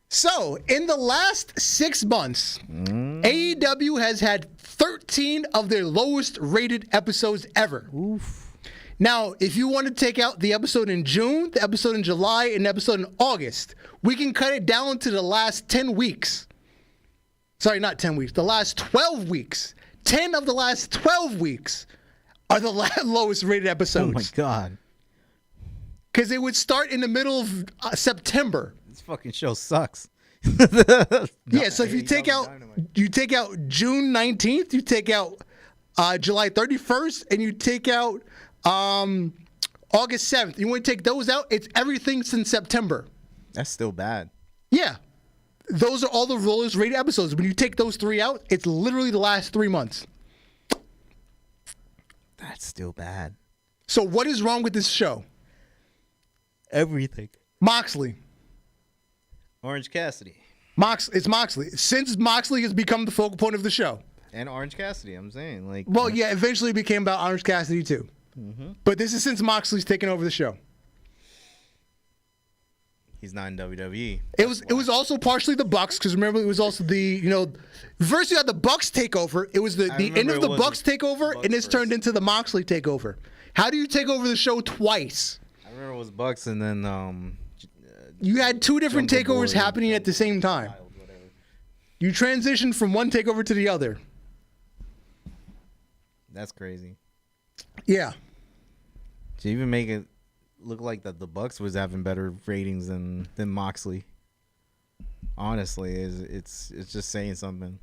So, in the last 6 months, AEW has had 13 of their lowest rated episodes ever. Oof. Now, if you want to take out the episode in June, the episode in July, and the episode in August, we can cut it down to the last 10 weeks. Sorry, not 10 weeks. The last 12 weeks. 10 of the last 12 weeks are the lowest rated episodes. Oh, my God. Because it would start in the middle of September. This fucking show sucks. Yeah, so if you take out June 19th, you take out July 31st, and you take out August 7th. You want to take those out, it's everything since September. That's still bad. Yeah. Those are all the lowest rated episodes. When you take those 3 out, it's literally the last 3 months. That's still bad. So what is wrong with this show? Everything. Moxley. Orange Cassidy. It's Moxley. Since Moxley has become the focal point of the show. And Orange Cassidy, I'm saying. Well, yeah, eventually it became about Orange Cassidy too. Mm-hmm. But this is since Moxley's taken over the show. He's not in WWE. It was also partially the Bucks, because remember it was also first you had the Bucks takeover. It was the end of the Bucks takeover, and it's turned into the Moxley takeover. How do you take over the show twice? I remember it was Bucks, and then you had 2 different takeovers happening at the same time. You transitioned from one takeover to the other. That's crazy. Yeah. To even make it look like that the Bucks was having better ratings than Moxley. Honestly, it's just saying something.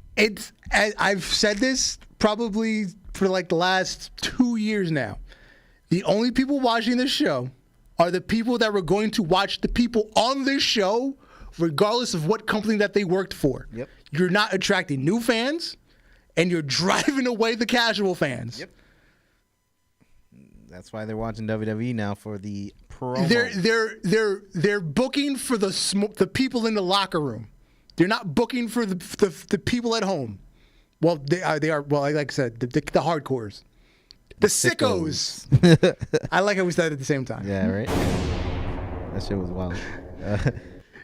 I've said this probably for like the last 2 years now. The only people watching this show are the people that were going to watch the people on this show, regardless of what company that they worked for. Yep. you're not attracting new fans, and you're driving away the casual fans. Yep. That's why they're watching WWE now for the promo. They're booking for the people in the locker room. They're not booking for the people at home. Well, they are. Well, like I said, the hardcores, the sickos. I like how we said it at the same time. Yeah, right. That shit was wild.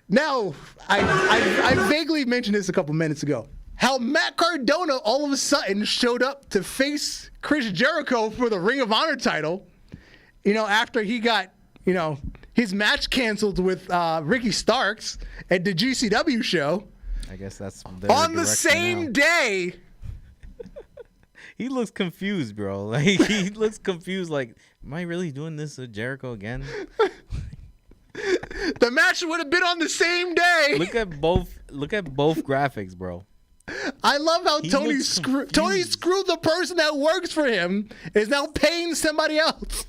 Now, I vaguely mentioned this a couple minutes ago. How Matt Cardona all of a sudden showed up to face Chris Jericho for the Ring of Honor title, after he got, his match canceled with Ricky Starks at the GCW show. I guess that's on the same day. He looks confused, bro. Like, he looks confused. Like, am I really doing this with Jericho again? The match would have been on the same day. Look at both graphics, bro. I love how Tony screwed the person that works for him is now paying somebody else.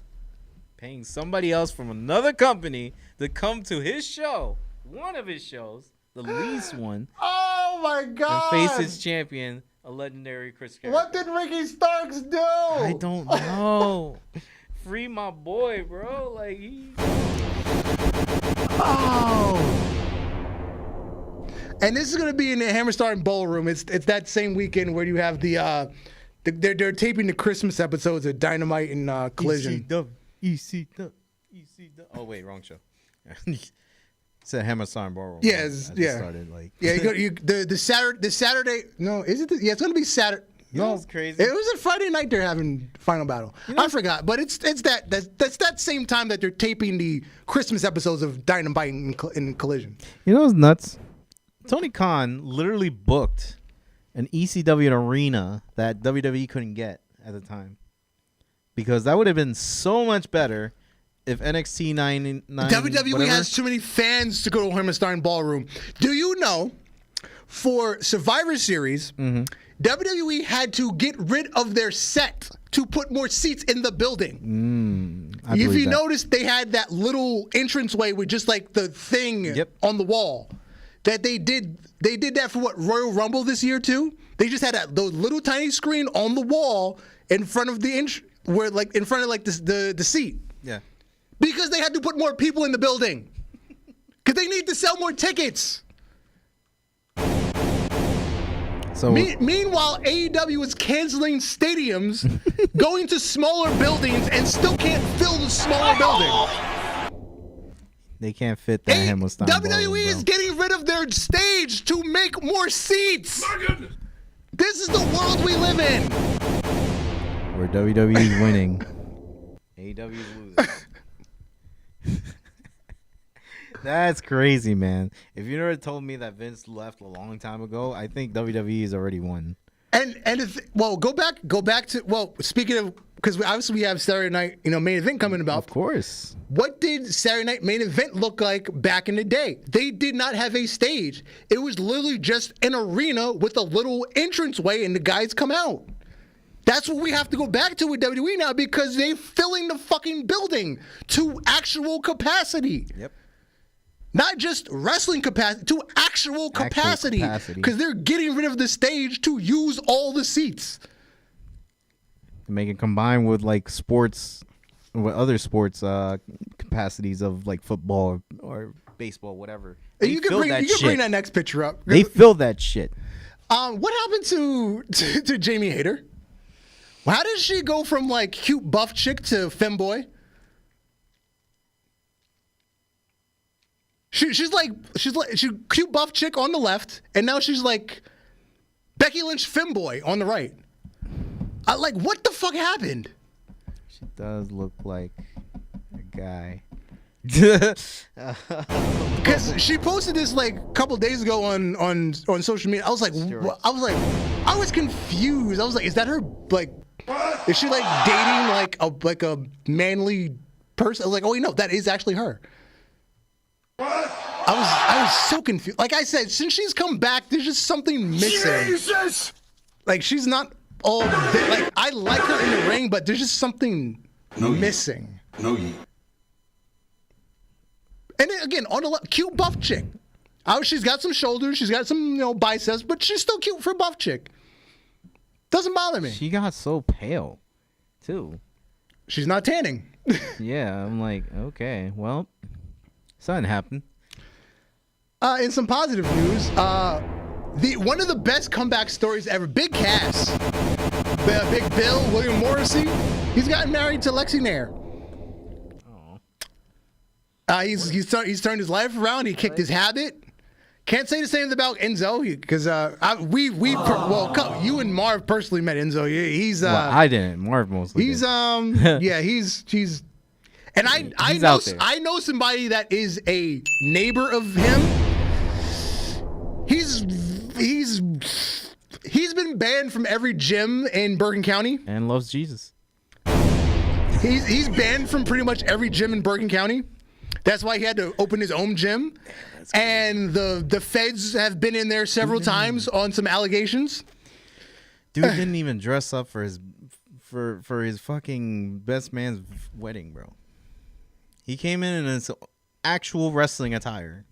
Paying somebody else from another company to come to his show, one of his shows, the least one. Oh my God! And face his champion, a legendary Chris Jericho. What did Ricky Starks do? I don't know. Free my boy, bro. Like he. Oh. And this is going to be in the Hammerstein Ballroom. It's that same weekend where you have they're taping the Christmas episodes of Dynamite and Collision. ECW. Oh wait, wrong show. It's a Hammerstein Ballroom. Yeah, yeah. Started like. Yeah, the Saturday. No, is it? Yeah, it's going to be Saturday. No, it's crazy. It was a Friday night they're having Final Battle. I forgot, but it's that same time that they're taping the Christmas episodes of Dynamite and Collision. It's nuts. Tony Khan literally booked an ECW arena that WWE couldn't get at the time, because that would have been so much better if NXT 99. WWE has too many fans to go to Hammerstein Ballroom. Do you know, for Survivor Series, WWE had to get rid of their set to put more seats in the building. If you noticed, they had that little entranceway with just like the thing on the wall. That they did that for Royal Rumble this year too. They just had those little tiny screen on the wall in front of the seat. Yeah. Because they had to put more people in the building. Because they need to sell more tickets. So meanwhile, AEW is canceling stadiums, going to smaller buildings, and still can't fill the smaller building. They can't fit that Hammerstein WWE is getting rid of their stage to make more seats. This is the world we live in. Where WWE is winning, AEW is losing. That's crazy, man. If you never told me that Vince left a long time ago, I think WWE has already won. Go back to speaking of, because obviously we have Saturday night, main event coming about. Of course. What did Saturday night main event look like back in the day? They did not have a stage. It was literally just an arena with a little entranceway, and the guys come out. That's what we have to go back to with WWE now, because they're filling the fucking building to actual capacity. Yep. Not just wrestling capacity, to actual capacity. Because they're getting rid of the stage to use all the seats. Make it combine with like sports, with other sports capacities of like football or baseball, whatever. You can bring that next picture up. They fill that shit. What happened to Jamie Hayter? How did she go from like cute buff chick to femboy? She's cute buff chick on the left, and now she's like Becky Lynch femboy on the right. What the fuck happened? She does look like a guy. Because she posted this like a couple days ago on social media. I was confused. I was like, is that her? Like, is she like dating like a manly person? I was like, oh wait, no, that is actually her. I was so confused. Like I said, since she's come back, there's just something missing. Jesus! Like she's not all like I like her in the ring, but there's just something missing. And then again, on the left, cute buff chick. She's got some shoulders, she's got some biceps, but she's still cute for a buff chick. Doesn't bother me. She got so pale, too. She's not tanning. Yeah, I'm like, okay, well, something happened. In some positive news, one of the best comeback stories ever. Big Cass, Big Bill, William Morrissey. He's gotten married to Lexi Nair. He's turned his life around. He kicked his habit. Can't say the same about Enzo because you and Marv personally met Enzo. He's I didn't. Marv mostly. He's he's and I know somebody that is a neighbor of him. He's been banned from every gym in Bergen County and loves Jesus. He's banned from pretty much every gym in Bergen County. That's why he had to open his own gym. And the feds have been in there several times on some allegations. Dude didn't even dress up for his fucking best man's wedding, bro. He came in his actual wrestling attire.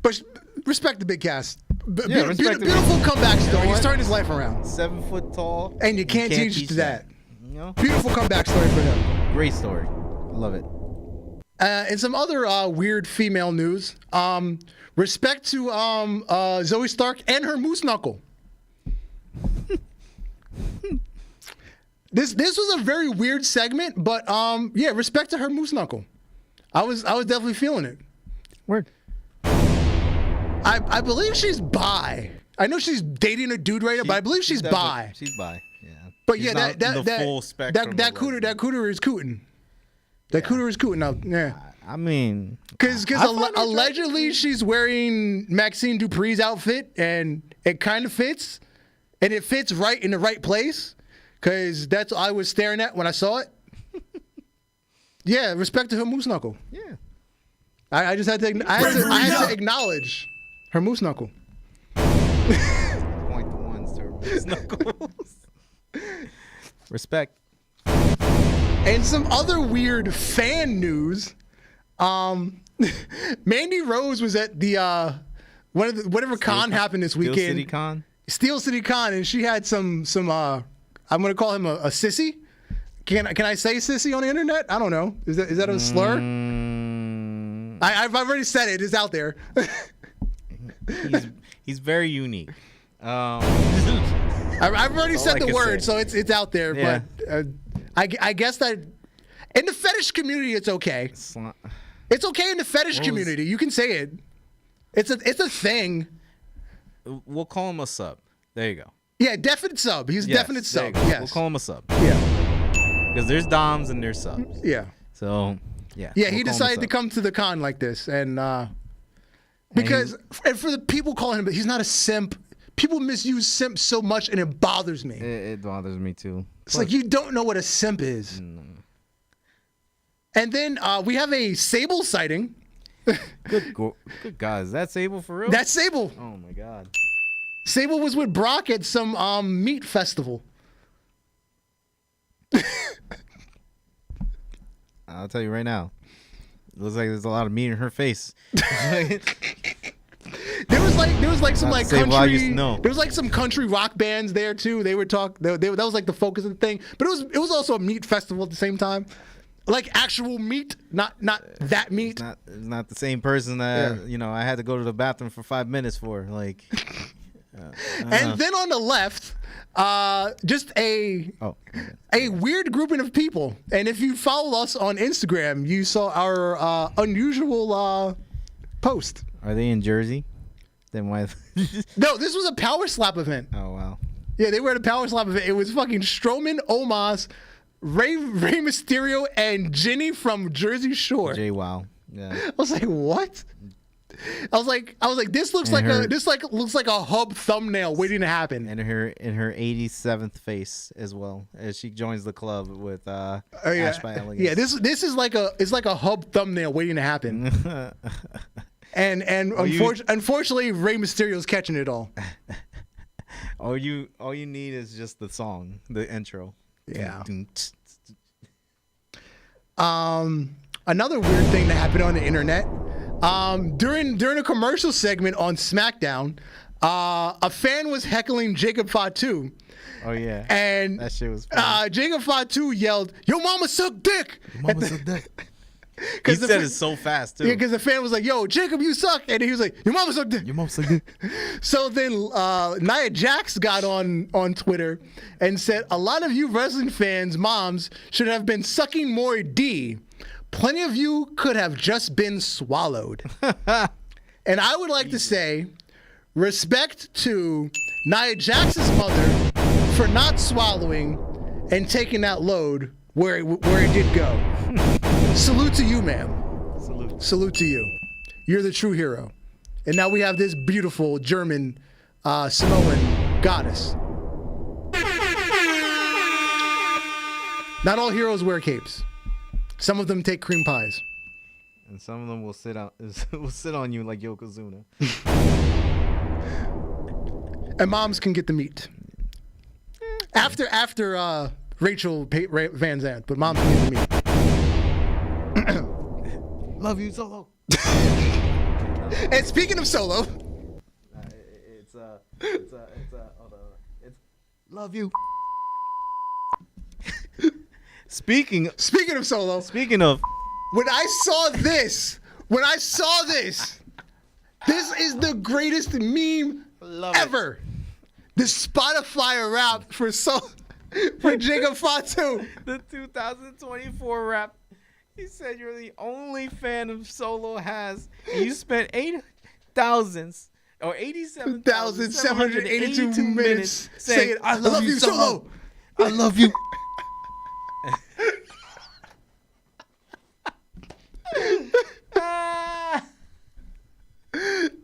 But respect the Big Cass. Beautiful comeback story. He's turned his life around. 7 foot tall. And you can't teach that. You know? Beautiful comeback story for him. Great story. I love it. And some other weird female news. Respect to Zoey Stark and her mooseknuckle. This was a very weird segment, but respect to her mooseknuckle. I was definitely feeling it. Word. I believe she's bi. I know she's dating a dude right now, but I believe she's bi. She's bi. Yeah. But she's yeah, that full spectrum that cooter is cooting. That cooter is cooting out. Yeah. I mean, because allegedly she's wearing Maxine Dupree's outfit, and it kind of fits, and it fits right in the right place, because that's what I was staring at when I saw it. Yeah, respect to her mooseknuckle. Yeah. I just had to acknowledge her mooseknuckle. Point the ones to her mooseknuckles. Respect. And some other weird fan news. Mandy Rose was at the whatever con happened this weekend. Steel City Con. Steel City Con, and she had some I'm gonna call him a sissy. Can I say sissy on the internet? I don't know. Is that a slur? I've already said it. It's out there. He's very unique. I've already said the word, so it's out there. Yeah. But I guess that in the fetish community, it's okay. It's okay in the fetish community. You can say it. It's a thing. We'll call him a sub. There you go. Yeah, definite sub. He's definite sub. Yes. We'll call him a sub. Yeah. Because there's doms and there's subs. Yeah. So, yeah. Yeah, he decided to come to the con like this, and because for the people calling him, he's not a simp. People misuse simp so much, and it bothers me. It bothers me too. It's like you don't know what a simp is. And then we have a Sable sighting. Good God, is that Sable for real? That's Sable. Oh my God. Sable was with Brock at some meat festival. I'll tell you right now. It looks like there's a lot of meat in her face. There was like some like country. There was like some country rock bands there too. They were talking. That was like the focus of the thing. But it was also a meat festival at the same time, like actual meat, not that meat. It's not the same person that I had to go to the bathroom for 5 minutes for. Like, and then on the left, just a weird grouping of people. And if you follow us on Instagram, you saw our unusual post. Are they in Jersey? Then why? No, this was a power slap event. Oh wow. Yeah, they were at a power slap event. It was fucking Strowman, Omos, Rey Mysterio, and Ginny from Jersey Shore. Wow. Yeah. I was like, what? I was like, this looks looks like a hub thumbnail waiting to happen. And her 87th face as well as she joins the club with Ash by Elegance. Yeah, this is like a hub thumbnail waiting to happen. and unfortunately, Rey Mysterio's catching it all. all you need is just the song, the intro. Yeah. Another weird thing that happened on the internet. During a commercial segment on SmackDown, a fan was heckling Jacob Fatu. Oh yeah. And that shit was funny. Jacob Fatu yelled, "Yo mama suck dick." Your mama suck dick. He said it so fast too. Yeah, because the fan was like, "Yo, Jacob, you suck," and he was like, "Your mama suck dick." Your mama suck dick. So then Nia Jax got on Twitter and said, "A lot of you wrestling fans' moms should have been sucking more D. Plenty of you could have just been swallowed." And I would like to say, respect to Nia Jax's mother for not swallowing and taking that load where it did go. Salute to you, ma'am. Salute to you. You're the true hero. And now we have this beautiful German Samoan goddess. Not all heroes wear capes. Some of them take cream pies. And some of them will sit on you like Yokozuna. And moms can get the meat. After Rachel Van Zandt, but moms can get the meat. Love you, Solo. And speaking of Solo, it's love you. Speaking of Solo, when I saw this, this is the greatest meme ever. The Spotify rap for Jacob Fatu. The 2024 rap. He said you're the only fan of Solo has. And you spent 87,782 minutes saying, "I love you, Solo. I love you."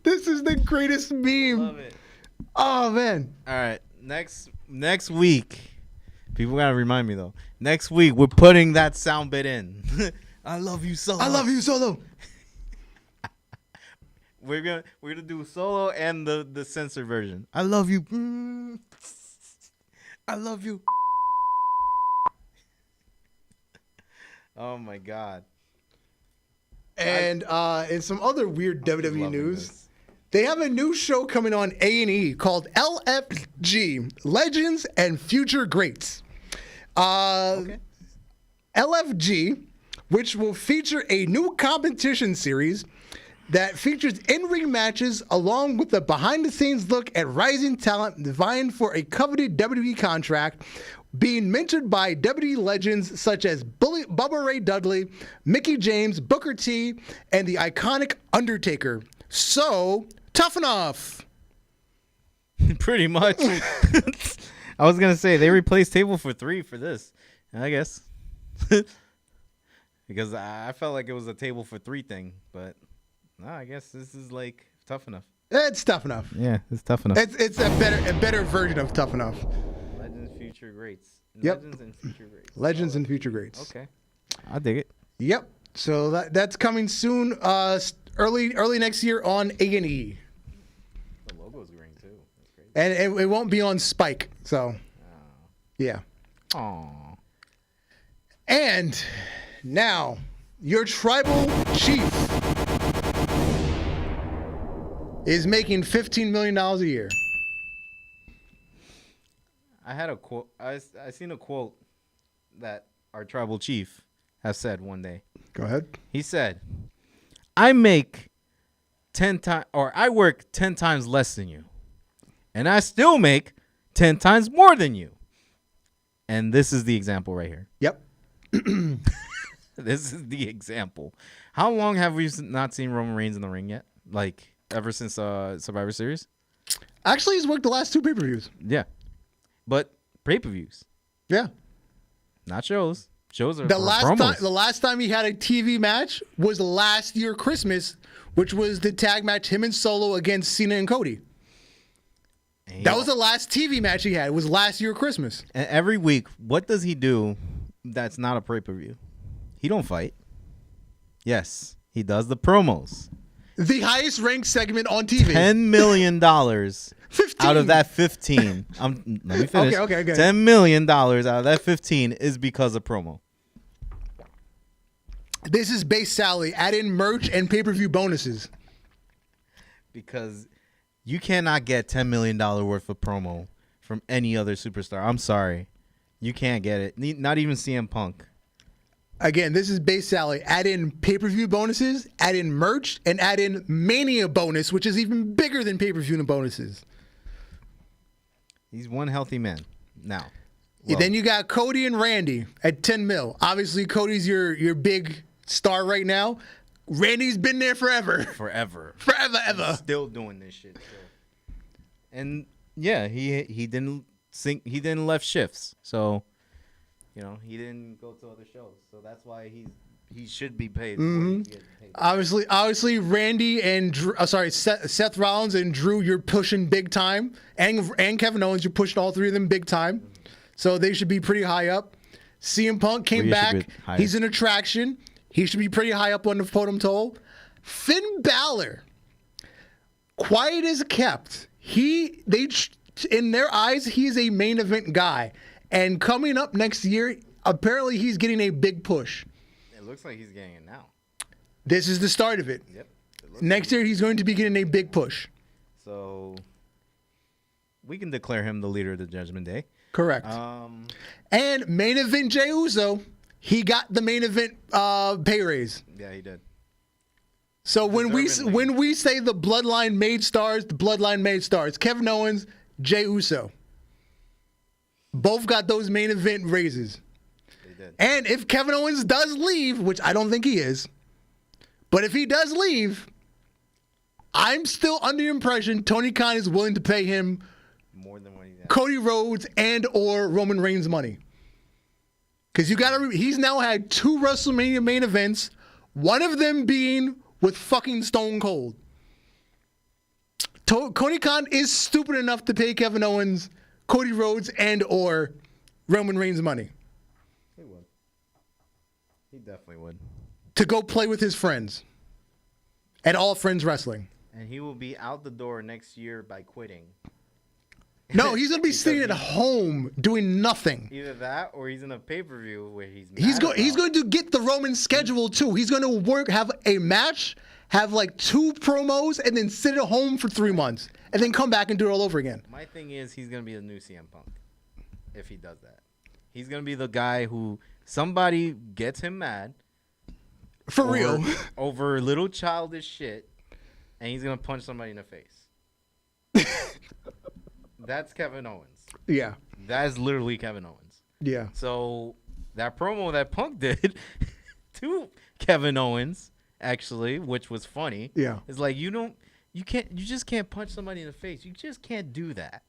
This is the greatest meme. Love it. Oh man. All right, next week, people gotta remind me though. Next week we're putting that sound bit in. I love you, Solo. I love you, Solo. We're gonna do Solo and the censored version. I love you. I love you. Oh my God. And in some other weird WWE news, this. they have a new show coming on A&E called LFG, Legends and Future Greats. LFG, which will feature a new competition series that features in-ring matches along with a behind-the-scenes look at rising talent vying for a coveted WWE contract, being mentored by WWE legends such as Bubba Ray Dudley, Mickey James, Booker T, and the iconic Undertaker. So, tough enough. Pretty much. I was gonna say they replaced Table for 3 for this, I guess, because I felt like it was a Table for 3 thing, but no, I guess this is like tough enough. It's tough enough. Yeah, it's tough enough. It's a better version of tough enough. Legends, Future Greats. Yep. Legends and Future Greats. Legends and Future Greats. Okay, I dig it. Yep. So that's coming soon. Early next year on A&E. The logo's green too. That's crazy. And it won't be on Spike. So, yeah. Aww. And now, your tribal chief is making $15 million a year. I had a quote. I seen a quote that our tribal chief has said one day. Go ahead. He said, "I make 10 times, or I work 10 times less than you, and I still make 10 times more than you." And this is the example right here. Yep. This is the example. How long have we not seen Roman Reigns in the ring yet? Like ever since Survivor Series? Actually, he's worked the last 2 pay-per-views. Yeah, but pay-per-views, Yeah. not shows. Shows are The promos. last time he had a TV match was last year Christmas, which was the tag match him and Solo against Cena and Cody. That was the last TV match he had. It was last year Christmas. And every week, what does he do that's not a pay-per-view? He don't fight. Yes, he does the promos. The highest ranked segment on TV. $10 million 15. out of that 15. Let me finish. Okay. $10 million out of that 15 is because of promo. This is base salary. Add in merch and pay-per-view bonuses. Because you cannot get $10 million worth of promo from any other superstar. I'm sorry. You can't get it. Not even CM Punk. Again, this is base salary. Add in pay-per-view bonuses, add in merch, and add in Mania bonus, which is even bigger than pay-per-view bonuses. He's one healthy man now. Then you got Cody and Randy at 10 mil. Obviously, Cody's your big star right now. Randy's been there forever. Forever, ever. He's still doing this shit. So. And yeah, he didn't sink. He didn't left shifts. So, he didn't go to other shows. So that's why he should be paid. Mm-hmm. Obviously, Randy and Seth Rollins and Drew, you're pushing big time, and Kevin Owens, you're pushing all three of them big time. So they should be pretty high up. CM Punk came back. He's an attraction. He should be pretty high up on the podium toll. Finn Balor, quiet as kept. In their eyes, he's a main event guy. And coming up next year, apparently he's getting a big push. It looks like he's getting it now. This is the start of it. Yep. Next year, he's going to be getting a big push. So we can declare him the leader of the Judgment Day. Correct. And main event Jey Uso, he got the main event pay raise. Yeah, he did. So when we say the Bloodline made stars, the Bloodline made stars. Kevin Owens, Jey Uso. Both got those main event raises. They did. And if Kevin Owens does leave, which I don't think he is, but if he does leave, I'm still under the impression Tony Khan is willing to pay him more than what he's Cody Rhodes and or Roman Reigns money. Because he's now had 2 WrestleMania main events, one of them being with fucking Stone Cold. Tony Khan is stupid enough to pay Kevin Owens, Cody Rhodes, and or Roman Reigns money. He would. He definitely would. To go play with his friends at All Friends Wrestling. And he will be out the door next year by quitting. No, he's going to be sitting at home doing nothing. Either that or he's in a pay-per-view where he's going to get the Roman schedule too. He's going to have a match, have like 2 promos, and then sit at home for 3 months. And then come back and do it all over again. My thing is he's going to be the new CM Punk if he does that. He's going to be the guy who somebody gets him mad. For real. Over little childish shit, and he's going to punch somebody in the face. That's Kevin Owens. Yeah. That is literally Kevin Owens. Yeah. So that promo that Punk did to Kevin Owens, actually, which was funny. Yeah. Is like you just can't punch somebody in the face. You just can't do that.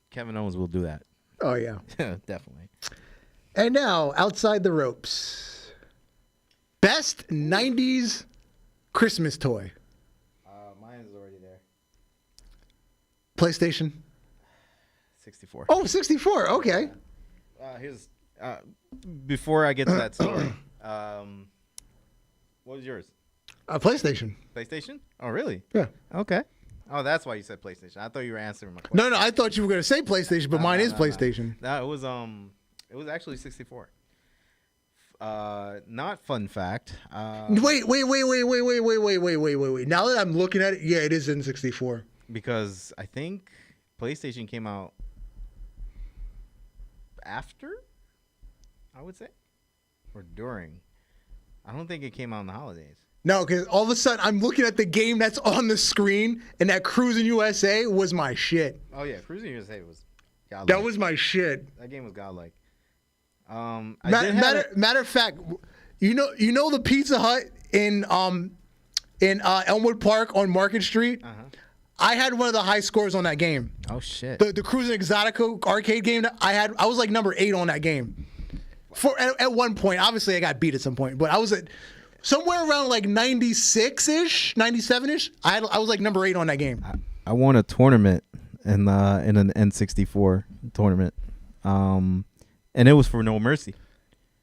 Kevin Owens will do that. Oh yeah. Definitely. And now, outside the ropes. Best 90s Christmas toy. Mine is already there. PlayStation? 64. Oh, 64. Okay. Here's before I get to that story. What was yours? PlayStation. PlayStation? Oh, really? Yeah. Okay. Oh, that's why you said PlayStation. I thought you were answering my question. No, I thought you were going to say PlayStation, but mine is PlayStation. No, it was actually 64. Not fun fact. Wait. Now that I'm looking at it, yeah, it is in 64. Because I think PlayStation came out after, I would say, or during. I don't think it came out in the holidays. No, because all of a sudden I'm looking at the game that's on the screen, and that Cruising USA was my shit. Oh yeah, Cruising USA was godlike. That was my shit. That game was godlike. Matter of fact, you know the Pizza Hut in Elmwood Park on Market Street. Uh-huh. I had one of the high scores on that game. Oh shit! The Cruising Exotica arcade game that I was like number 8 on that game. At one point, obviously I got beat at some point, but I was at somewhere around like 96-ish, 97-ish. I was like number 8 on that game. I won a tournament in an N64 tournament, and it was for No Mercy.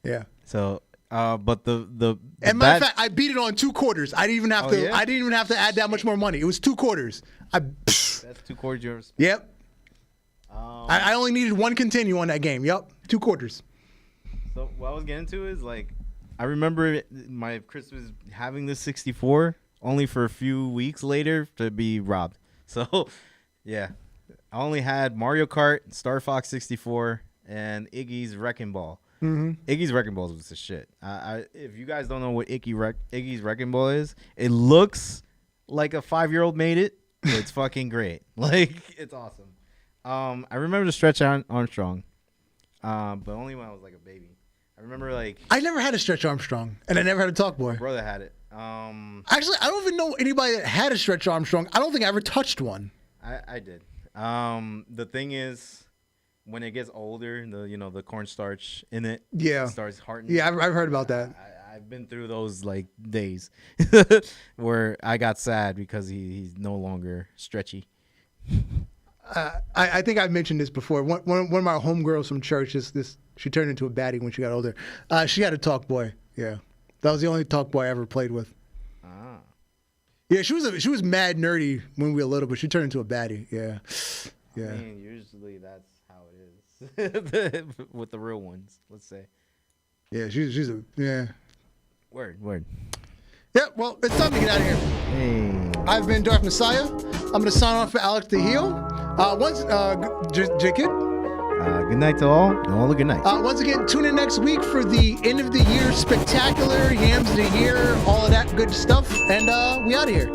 Yeah. So, but the matter of fact, I beat it on 2 quarters. I didn't even have to. Yeah? I didn't even have to add that much more money. It was 2 quarters. That's 2 quarters yours. Yep. I only needed 1 continue on that game. Yep. 2 quarters. So what I was getting to is like I remember my Christmas having this 64 only for a few weeks later to be robbed. So, yeah. I only had Mario Kart, Star Fox 64, and Iggy's Wrecking Ball. Mm-hmm. Iggy's Wrecking Ball was the shit. If you guys don't know what Iggy's Wrecking Ball is, it looks like a 5-year-old made it. It's fucking great. Like, it's awesome. I remember the Stretch Armstrong, but only when I was like a baby. I remember I never had a Stretch Armstrong, and I never had a Talk Boy. My brother had it. Actually, I don't even know anybody that had a Stretch Armstrong. I don't think I ever touched one. I did. The thing is, when it gets older, the cornstarch in it starts hardening. Yeah, I've heard about that. I've been through those days where I got sad because he's no longer stretchy. I think I've mentioned this before. One of my homegirls from church, she turned into a baddie when she got older. She had a Talk Boy. Yeah, that was the only Talk Boy I ever played with. Yeah, she was mad nerdy when we were little, but she turned into a baddie. Yeah. I mean, usually that's how it is with the real ones. Let's say. Yeah, she's a Word. Yeah, well, it's time to get out of here. Hey. I've been Darth Messiah. I'm gonna sign off for Alex the Heel. J-Kid. Good night to all. All a good night. Once again, tune in next week for the end of the year spectacular, Yams of the Year, all of that good stuff. And we out of here.